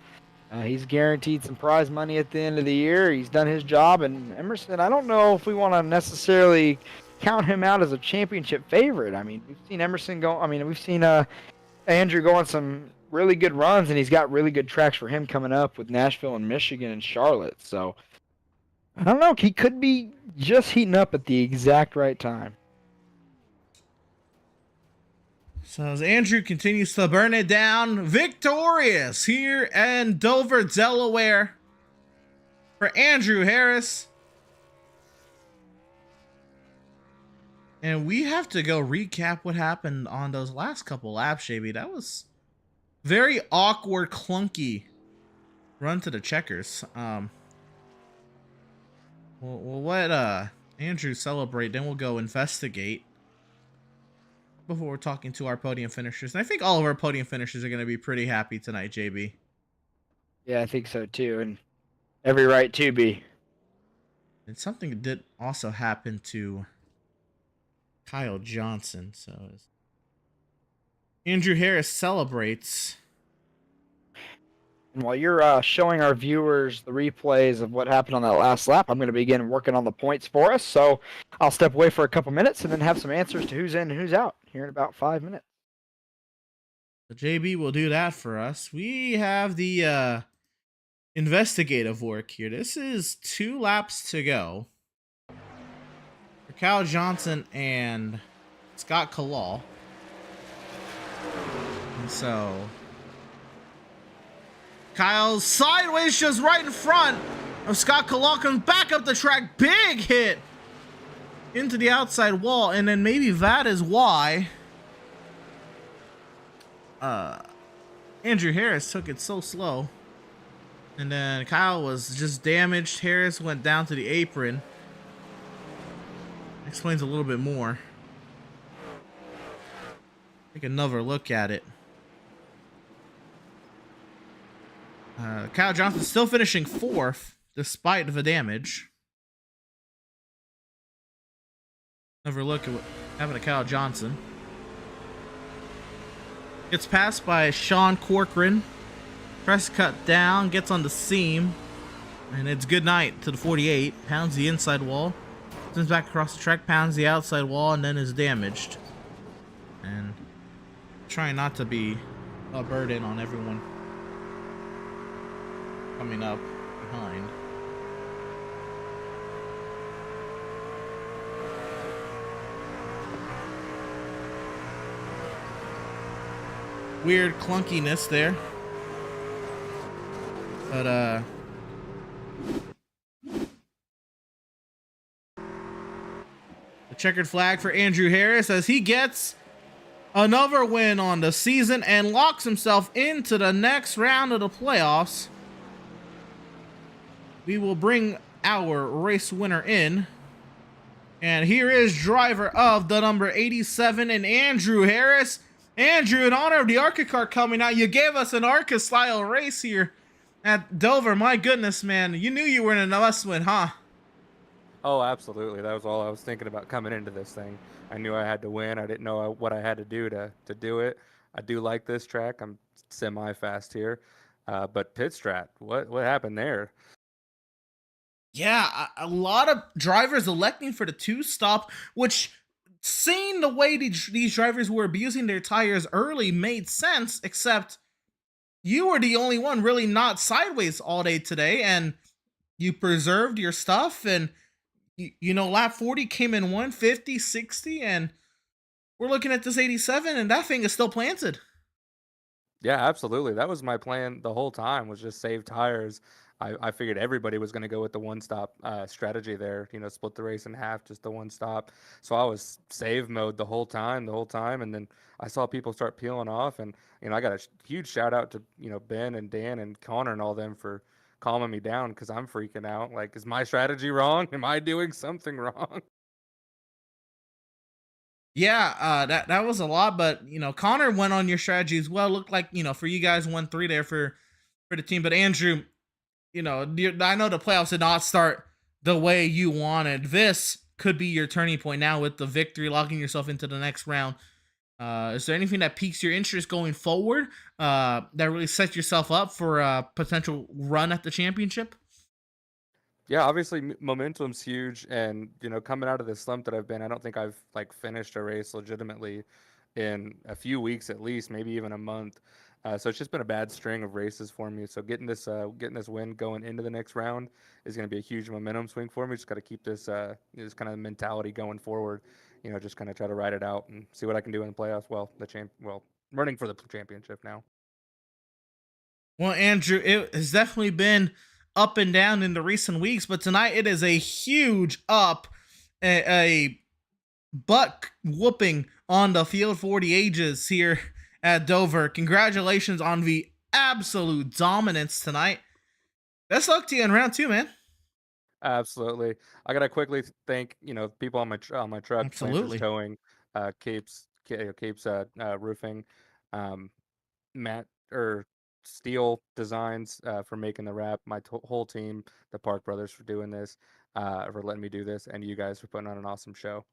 he's guaranteed some prize money at the end of the year. He's done his job, and Emerson, I don't know if we want to necessarily count him out as a championship favorite. I mean, we've seen Emerson go. I mean, we've seen Andrew go on some really good runs, and he's got really good tracks for him coming up with Nashville and Michigan and Charlotte. So I don't know. He could be just heating up at the exact right time. So as Andrew continues to burn it down, victorious here in Dover, Delaware. for Andrew Harris. And we have to go recap what happened on those last couple laps, JB. That was very awkward, clunky run to the checkers. We'll let Andrew celebrate, then we'll go investigate before we're talking to our podium finishers. And I think all of our podium finishers are going to be pretty happy tonight, JB. Yeah, I think so too, and every right to be. And something did also happen to Kyle Johnson. So as Andrew Harris celebrates. And while you're showing our viewers the replays of what happened on that last lap, I'm going to begin working on the points for us. So I'll step away for a couple minutes and then have some answers to who's in and who's out here in about 5 minutes. So JB will do that for us. We have the investigative work here. This is 2 laps to go for Kyle Johnson and Scott Kalal. And so Kyle's sideways, just right in front of Scott Kalal, comes back up the track. Big hit into the outside wall. And then maybe that is why Andrew Harris took it so slow. And then Kyle was just damaged. Harris went down to the apron. Explains a little bit more. Take another look at it. Kyle Johnson still finishing 4th despite the damage. Another look at what happened to Kyle Johnson. Gets passed by Sean Corcoran. Press cut down, gets on the seam, and it's good night to the 48. Pounds the inside wall, spins back across the track, pounds the outside wall, and then is damaged. And trying not to be a burden on everyone coming up behind. Weird clunkiness there. But the checkered flag for Andrew Harris as he gets another win on the season and locks himself into the next round of the playoffs. We will bring our race winner in. And here is driver of the number 87 and Andrew Harris. Andrew, in honor of the ARCA car coming out, you gave us an ARCA style race here at Dover. My goodness, man. You knew you were in a must-win, huh? Oh, absolutely. That was all I was thinking about coming into this thing. I knew I had to win. I didn't know what I had to do to do it. I do like this track. I'm semi-fast here. But pit strat, what happened there? Yeah, a lot of drivers electing for the 2-stop, which, seeing the way these drivers were abusing their tires early, made sense, except you were the only one really not sideways all day today, and you preserved your stuff, and you know, lap 40 came in 150, 60, and we're looking at this 87, and that thing is still planted. Yeah, absolutely. That was my plan the whole time, was just save tires. I figured everybody was going to go with the one-stop strategy there, you know, split the race in half, just the one stop. So I was save mode the whole time. And then I saw people start peeling off. And, you know, I got a huge shout out to, you know, Ben and Dan and Connor and all them for calming me down because I'm freaking out. Like, is my strategy wrong? Am I doing something wrong? Yeah, that was a lot, but, you know, Connor went on your strategy as well. Looked like, you know, for you guys 1-3 there for the team. But Andrew, you know, I know the playoffs did not start the way you wanted. This could be your turning point now with the victory, locking yourself into the next round. Is there anything that piques your interest going forward that really sets yourself up for a potential run at the championship? Yeah, obviously momentum's huge, and you know, coming out of the slump that I've been, I don't think I've like finished a race legitimately in a few weeks at least, maybe even a month. So it's just been a bad string of races for me. So getting this win going into the next round is going to be a huge momentum swing for me. Just got to keep this kind of mentality going forward. You know, just kind of try to ride it out and see what I can do in the playoffs. Running for the championship now. Well, Andrew, it has definitely been up and down in the recent weeks, but tonight it is a huge up, a butt whooping on the field for the ages here at Dover. Congratulations on the absolute dominance tonight. Best luck to you in round 2, man. Absolutely. I gotta quickly thank people on my truck, Planters Absolutely. Towing, Capes Roofing, um, Matt or Steel Designs for making the wrap. My whole team, the Park Brothers for doing this, for letting me do this, and you guys for putting on an awesome show.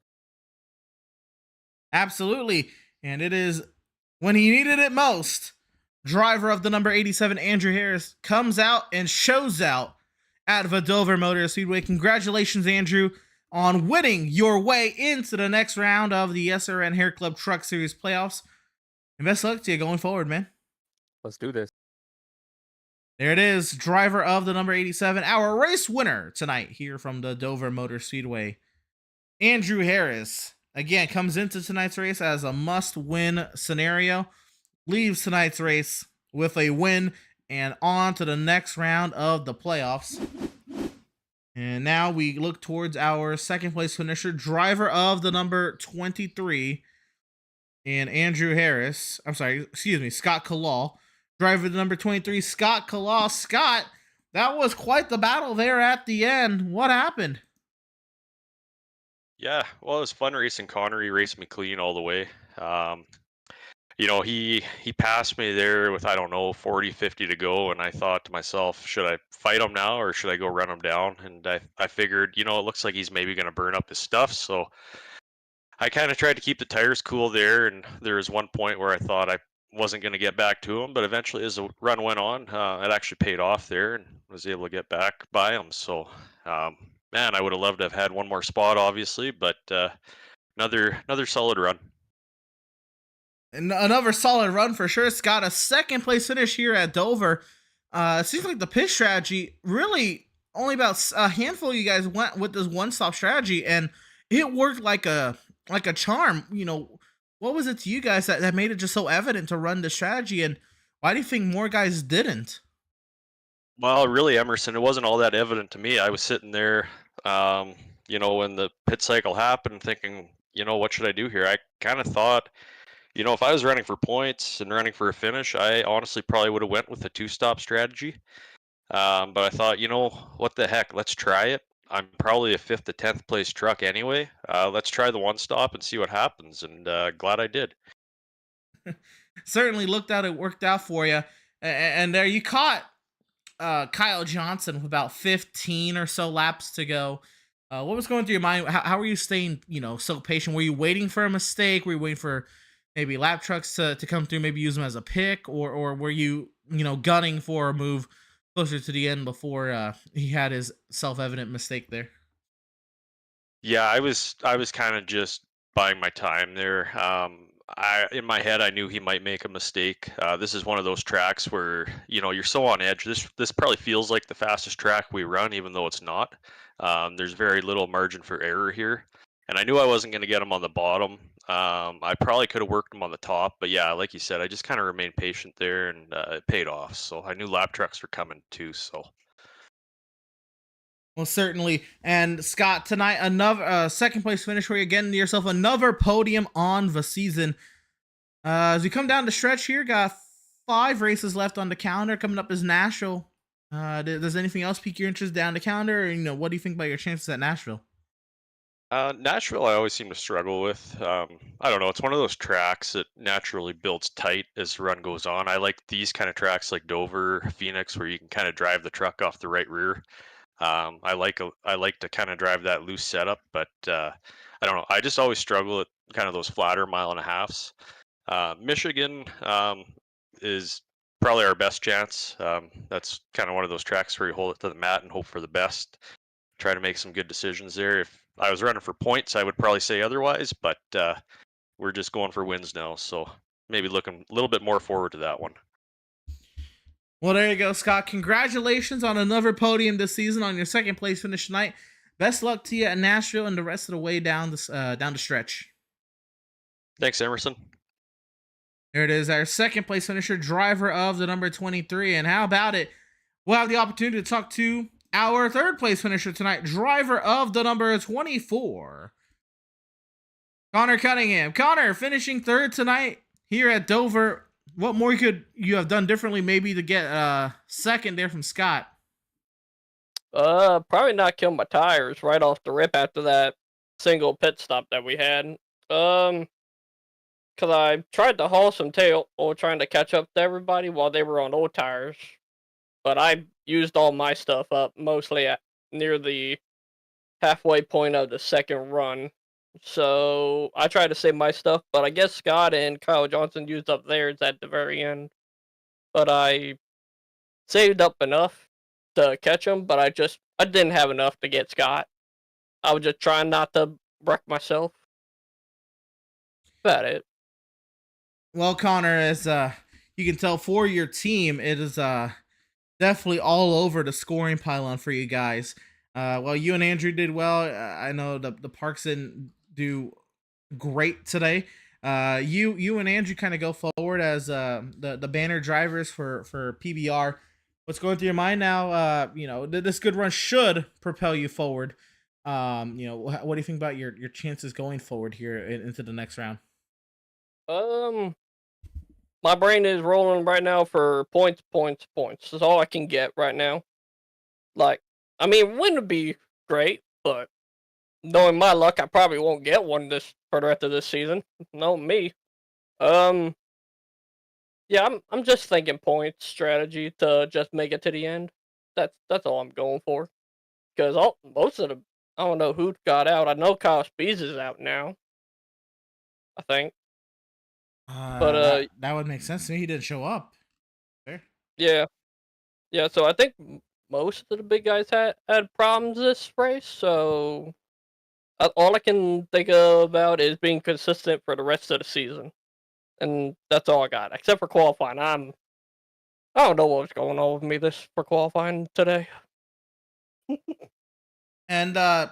Absolutely. And it is when he needed it most. Driver of the number 87, Andrew Harris, comes out and shows out at the Dover Motor Speedway. Congratulations, Andrew, on winning your way into the next round of the SRN HairClub Truck Series playoffs. And best luck to you going forward, man. Let's do this. There it is, driver of the number 87, our race winner tonight here from the Dover Motor Speedway. Andrew Harris, again, comes into tonight's race as a must-win scenario, leaves tonight's race with a win, and on to the next round of the playoffs. And now we look towards our second place finisher, driver of the number 23, and Andrew Harris. Scott Kalal. Driver number 23, Scott Kalal. Scott, that was quite the battle there at the end. What happened? Yeah, well, it was fun racing Connor. He raced me clean all the way. He passed me there with, I don't know, 40, 50 to go, and I thought to myself, should I fight him now or should I go run him down? And I figured, it looks like he's maybe going to burn up his stuff, so I kind of tried to keep the tires cool there, and there was one point where I thought I wasn't going to get back to him, but eventually as the run went on, it actually paid off there and was able to get back by him. So, man, I would have loved to have had one more spot, obviously, but another solid run. And another solid run for sure. Scott, a second place finish here at Dover. It seems like the pit strategy really only about a handful of you guys went with this one-stop strategy, and it worked like a charm. What was it to you guys that made it just so evident to run the strategy, and why do you think more guys didn't? Well, really, Emerson, it wasn't all that evident to me. I was sitting there, when the pit cycle happened, thinking, what should I do here? I kind of thought, if I was running for points and running for a finish, I honestly probably would have went with the two-stop strategy. But I thought, what the heck? Let's try it. I'm probably a 5th to 10th place truck anyway. Let's try the one stop and see what happens. And glad I did. Certainly looked out. It worked out for you. And there you caught Kyle Johnson with about 15 or so laps to go. What was going through your mind? How were you staying, so patient? Were you waiting for a mistake? Were you waiting for maybe lap trucks to come through, maybe use them as a pick? Or were you, gunning for a move closer to the end before he had his self-evident mistake there? Yeah, I was kind of just buying my time there. In my head, I knew he might make a mistake. This is one of those tracks where you're so on edge. This probably feels like the fastest track we run, even though it's not. There's very little margin for error here, and I knew I wasn't going to get him on the bottom. I probably could have worked him on the top, but yeah, like you said, I just kind of remained patient there, and it paid off. So I knew lap trucks were coming too. So. Well, certainly. And Scott, tonight, another second place finish where you're getting yourself another podium on the season. As we come down the stretch here, got 5 races left on the calendar. Coming up is Nashville. Does anything else pique your interest down the calendar? Or, what do you think about your chances at Nashville? Nashville, I always seem to struggle with. I don't know. It's one of those tracks that naturally builds tight as the run goes on. I like these kind of tracks like Dover, Phoenix, where you can kind of drive the truck off the right rear. I like to kind of drive that loose setup, but I don't know. I just always struggle at kind of those flatter mile and a halves. Michigan is probably our best chance. That's kind of one of those tracks where you hold it to the mat and hope for the best. Try to make some good decisions there. If I was running for points, I would probably say otherwise, but we're just going for wins now. So maybe looking a little bit more forward to that one. Well, there you go, Scott. Congratulations on another podium this season on your second place finish tonight. Best luck to you at Nashville and the rest of the way down the stretch. Thanks, Emerson. There it is, our second place finisher, driver of the number 23. And how about it? we'll have the opportunity to talk to our third place finisher tonight, driver of the number 24, Connor Cunningham. Connor, finishing third tonight here at Dover. What more could you have done differently maybe to get second there from Scott? Probably not kill my tires right off the rip after that single pit stop that we had. Cause I tried to haul some tail or trying to catch up to everybody while they were on old tires. But I used all my stuff up mostly near the halfway point of the second run. So I tried to save my stuff, but I guess Scott and Kyle Johnson used up theirs at the very end. But I saved up enough to catch him, but I didn't have enough to get Scott. I was just trying not to wreck myself. About it. Well, Connor, as you can tell for your team, it is definitely all over the scoring pylon for you guys. Well, you and Andrew did well. I know the Parks didn't do great today. You and Andrew kind of go forward as the banner drivers for PBR. What's going through your mind now? This good run should propel you forward. What do you think about your chances going forward here into the next round? My brain is rolling right now for points. That's all I can get right now. Like, I mean, win would be great, but knowing my luck, I probably won't get one for the rest of this season. No, me. Yeah, I'm just thinking points strategy to just make it to the end. That's all I'm going for. Because I don't know who got out. I know Kyle Spees is out now. I think. But that would make sense to me. He didn't show up. Fair. Yeah. So I think most of the big guys had problems this race. So all I can think about is being consistent for the rest of the season, and that's all I got. Except for qualifying, I don't know what's going on with me for qualifying today. And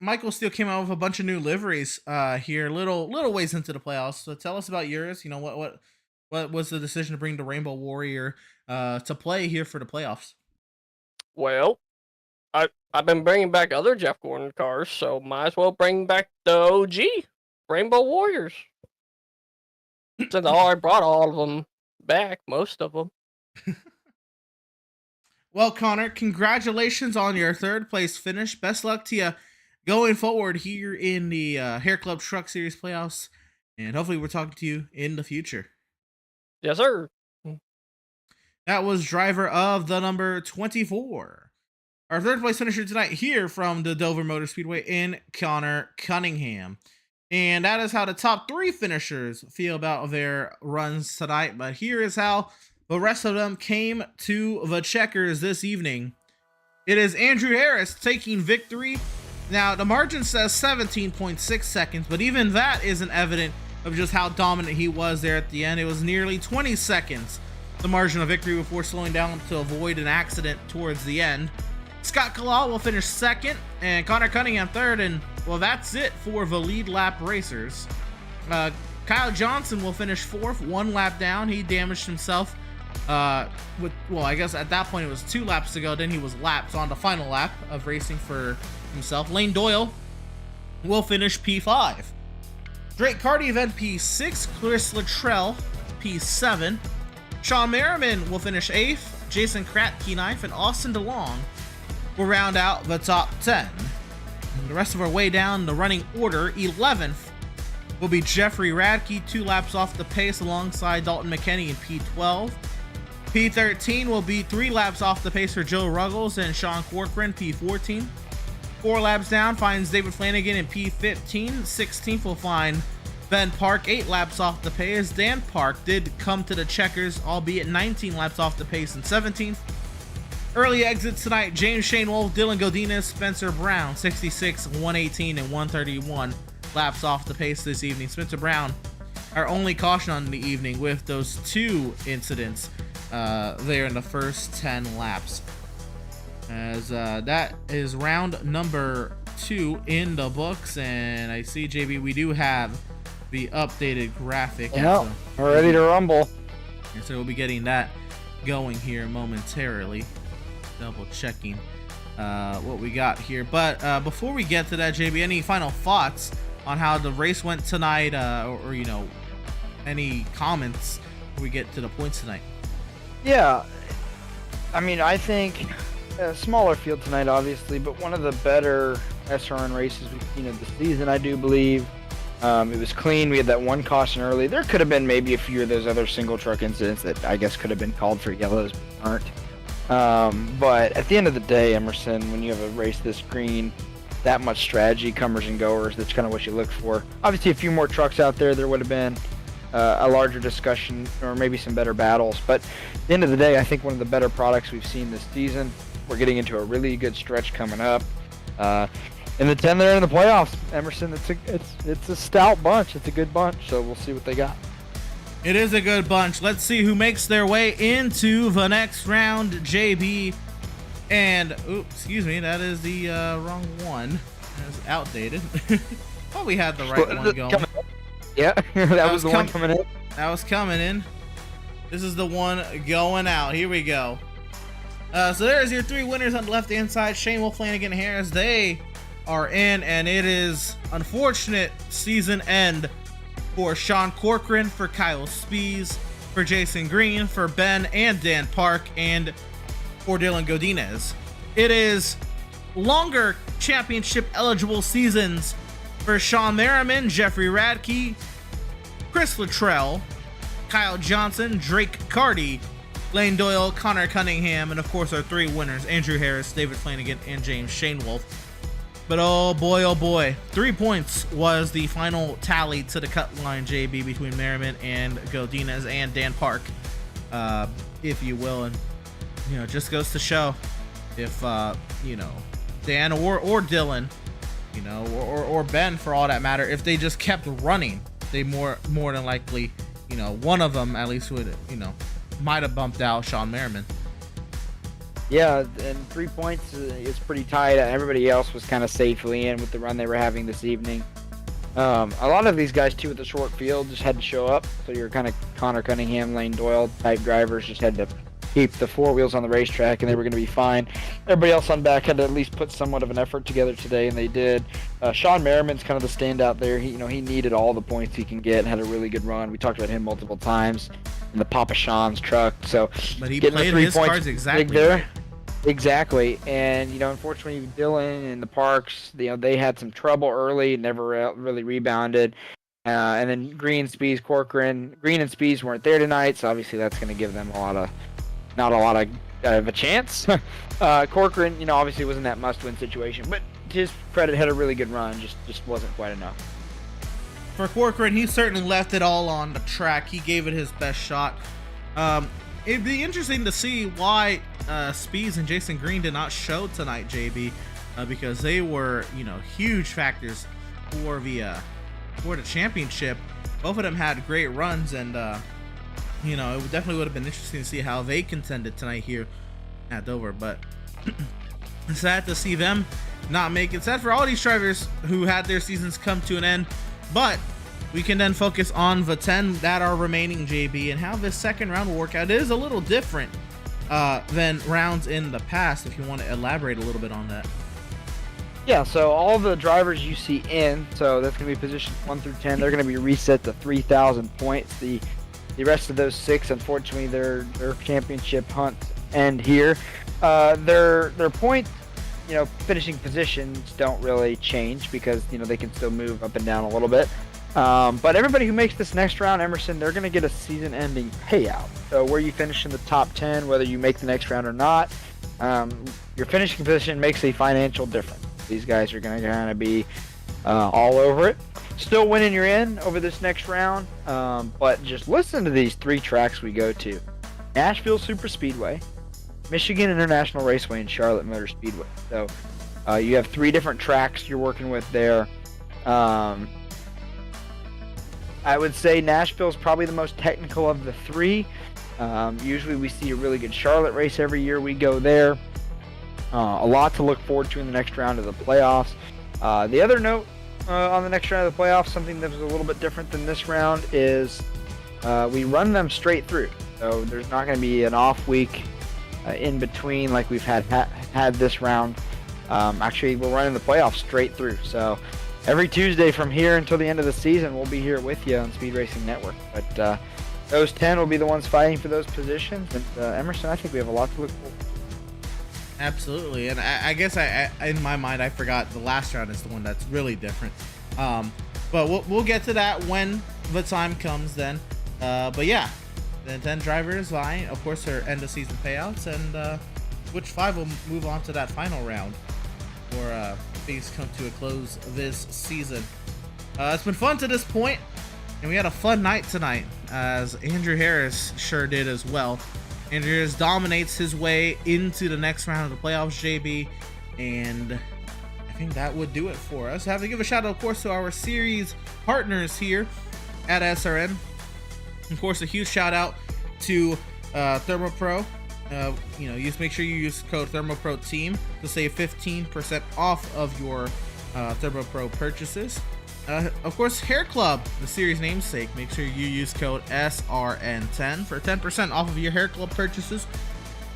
Michael Steele came out with a bunch of new liveries here, little ways into the playoffs. So tell us about yours. What was the decision to bring the Rainbow Warrior to play here for the playoffs? Well, I've been bringing back other Jeff Gordon cars, so might as well bring back the OG Rainbow Warriors. Since I already brought all of them back, most of them. Well, Connor, congratulations on your third place finish. Best luck to you going forward here in the HairClub Truck Series playoffs, and hopefully we're talking to you in the future. Yes, sir. That was driver of the number 24. Our third place finisher tonight here from the Dover Motor Speedway in Connor Cunningham. And that is how the top three finishers feel about their runs tonight. But here is how the rest of them came to the checkers this evening. It is Andrew Harris taking victory. Now, the margin says 17.6 seconds, but even that isn't evident of just how dominant he was there at the end. It was nearly 20 seconds, the margin of victory, before slowing down to avoid an accident towards the end. Scott Kalal will finish second, and Connor Cunningham third, and, well, that's it for the lead lap racers. Kyle Johnson will finish fourth, one lap down. He damaged himself I guess at that point it was 2 laps to go. Then he was lapped on the final lap of racing for himself. Lane Doyle will finish P5. Drake Carty event P6. Chris Luttrell P7. Sean Merriman will finish 8th. Jason Kratke 9th, and Austin DeLong will round out the top 10. And the rest of our way down the running order, 11th will be Jeffrey Radke, 2 laps off the pace alongside Dalton McKinney in P12. P13 will be 3 laps off the pace for Joe Ruggles and Sean Corcoran, P14. 4 laps down finds David Flanagan in P15. 16th will find Ben Park, 8 laps off the pace. Dan Park did come to the checkers, albeit 19 laps off the pace in 17th. Early exits tonight, James Shane Wolf, Dylan Godinez, Spencer Brown, 66, 118, and 131 laps off the pace this evening. Spencer Brown, our only caution on the evening, with those 2 incidents there in the first 10 laps. As that is round number 2 in the books, and I see, JB, we do have the updated graphic. Yeah, we're ready to rumble. And so we'll be getting that going here momentarily. double checking what we got here. But before we get to that, JB, any final thoughts on how the race went tonight, or you know, any comments before we get to the points tonight? Yeah, I mean, I think a smaller field tonight, obviously, but one of the better SRN races we've seen of the season, I do believe. It was clean. We had that one caution early. There could have been maybe a few of those other single truck incidents that I guess could have been called for yellows, but aren't. But at the end of the day, Emerson, when you have a race this green, that much strategy, comers and goers, that's kind of what you look for. Obviously, a few more trucks out there, there would have been a larger discussion or maybe some better battles. But at the end of the day, I think one of the better products we've seen this season. We're getting into a really good stretch coming up. In the 10 that are in the playoffs, Emerson, it's a stout bunch. It's a good bunch, so we'll see what they got. It is a good bunch. Let's see who makes their way into the next round, JB. And, oops, excuse me, that is the wrong one. That's outdated. Thought we had the right one going. Yeah, that was the one coming in. That was coming in. This is the one going out. Here we go. So there's your three winners on the left-hand side. Shane Wolf, Flanagan, Harris. They are in, and it is unfortunate season end for Sean Corcoran, for Kyle Spees, for Jason Green, for Ben and Dan Park, and for Dylan Godinez. It is longer championship eligible seasons for Sean Merriman, Jeffrey Radke, Chris Luttrell, Kyle Johnson, Drake Carty, Lane Doyle, Connor Cunningham, and of course our three winners, Andrew Harris, David Flanagan, and James Shane Wolf. But oh boy, 3 points was the final tally to the cut line, JB, between Merriman and Godinez and Dan Park, if you will. And, you know, it just goes to show if, you know, Dan or Dylan, you know, or Ben for all that matter, if they just kept running, they more than likely, you know, one of them at least would, you know, might have bumped out Sean Merriman. Yeah, and 3 points is pretty tight. Everybody else was kind of safely in with the run they were having this evening. A lot of these guys, too, with the short field just had to show up. So you're kind of Connor Cunningham, Lane Doyle type drivers just had to keep the four wheels on the racetrack, and they were going to be fine. Everybody else on back had to at least put somewhat of an effort together today, and they did. Sean Merriman's kind of the standout there. He needed all the points he can get and had a really good run. We talked about him multiple times in the Papa Sean's truck. So, but he played his cards exactly there. Exactly, and unfortunately, Dylan and the Parks, they had some trouble early, never really rebounded. And then Green and Spees weren't there tonight, so obviously that's going to give them not a lot of a chance. Corcoran, obviously wasn't that must-win situation, but to his credit, had a really good run, just wasn't quite enough. For Corcoran, he certainly left it all on the track. He gave it his best shot. It'd be interesting to see why Spees and Jason Green did not show tonight, JB, because they were, huge factors for the championship. Both of them had great runs, and it definitely would have been interesting to see how they contended tonight here at Dover. But sad to see them not make it. Sad for all these drivers who had their seasons come to an end. But we can then focus on the 10 that are remaining, JB, and how this second round will work out. It is a little different than rounds in the past, if you want to elaborate a little bit on that. Yeah, so all the drivers you see so that's going to be positions 1 through 10. They're going to be reset to 3,000 points. The rest of those 6, unfortunately, their championship hunts end here. Their points, finishing positions don't really change because, they can still move up and down a little bit. But everybody who makes this next round, Emerson, they're going to get a season-ending payout. So where you finish in the top 10, whether you make the next round or not, your finishing position makes a financial difference. These guys are going to kind of be all over it. Still winning you're in over this next round, but just listen to these 3 tracks we go to. Nashville Superspeedway, Michigan International Raceway, and Charlotte Motor Speedway. So you have 3 different tracks you're working with there. I would say Nashville's probably the most technical of the 3. Usually we see a really good Charlotte race every year we go there. A lot to look forward to in the next round of the playoffs. The other note on the next round of the playoffs, something that was a little bit different than this round, is we run them straight through. So there's not going to be an off week in between like we've had this round. Actually, we're running the playoffs straight through. So every Tuesday from here until the end of the season, we'll be here with you on Speed Racing Network. But those 10 will be the ones fighting for those positions. And Emerson, I think we have a lot to look forward to. Absolutely, and I guess I in my mind I forgot the last round is the one that's really different. But we'll get to that when the time comes then. But yeah, the 10 drivers vying, of course, their end of season payouts, and which 5 will move on to that final round for things come to a close this season. It's been fun to this point, and we had a fun night tonight, as Andrew Harris sure did as well. Andrew Harris dominates his way into the next round of the playoffs, JB, and I think that would do it for us. I have to give a shout out, of course, to our series partners here at SRN. Of course, a huge shout out to ThermoPro. Make sure you use code ThermoProTeam to save 15% off of your ThermoPro purchases. Of course, HairClub, the series namesake. Make sure you use code SRN10 for 10% off of your HairClub purchases.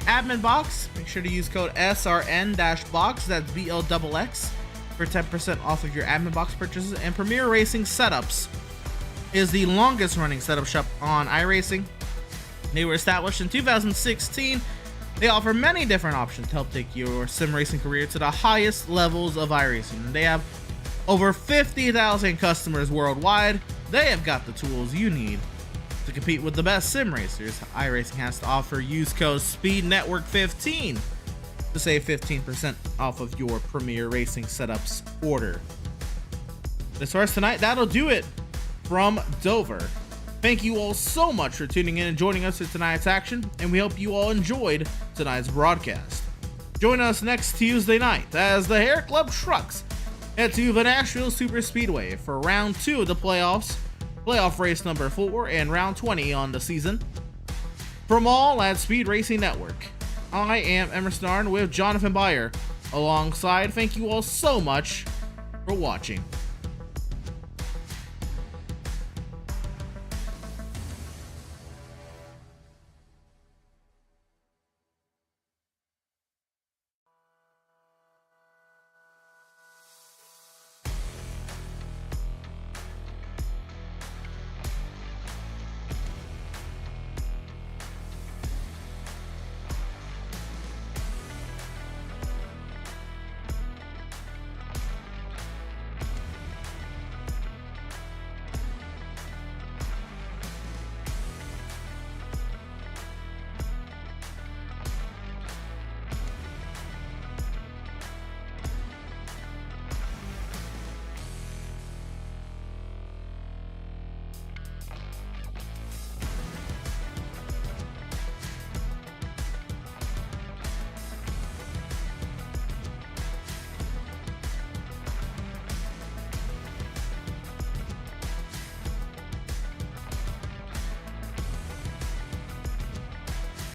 Admin Box, make sure to use code SRN-box, that's BLXX, for 10% off of your Admin Box purchases. And Premier Racing Setups is the longest running setup shop on iRacing. They were established in 2016. They offer many different options to help take your sim racing career to the highest levels of iRacing. They have over 50,000 customers worldwide. They have got the tools you need to compete with the best sim racers iRacing has to offer. Use code SpeedNetwork15 to save 15% off of your Premier Racing Setups order. As far as tonight, that'll do it from Dover. Thank you all so much for tuning in and joining us for tonight's action, and we hope you all enjoyed tonight's broadcast. Join us next Tuesday night as the HairClub trucks head to the Nashville Super Speedway for round 2 of the playoffs, playoff race number 4 and round 20 on the season. From all at Speed Racing Network, I am Emerson Arn with Jonathan Byer alongside. Thank you all so much for watching.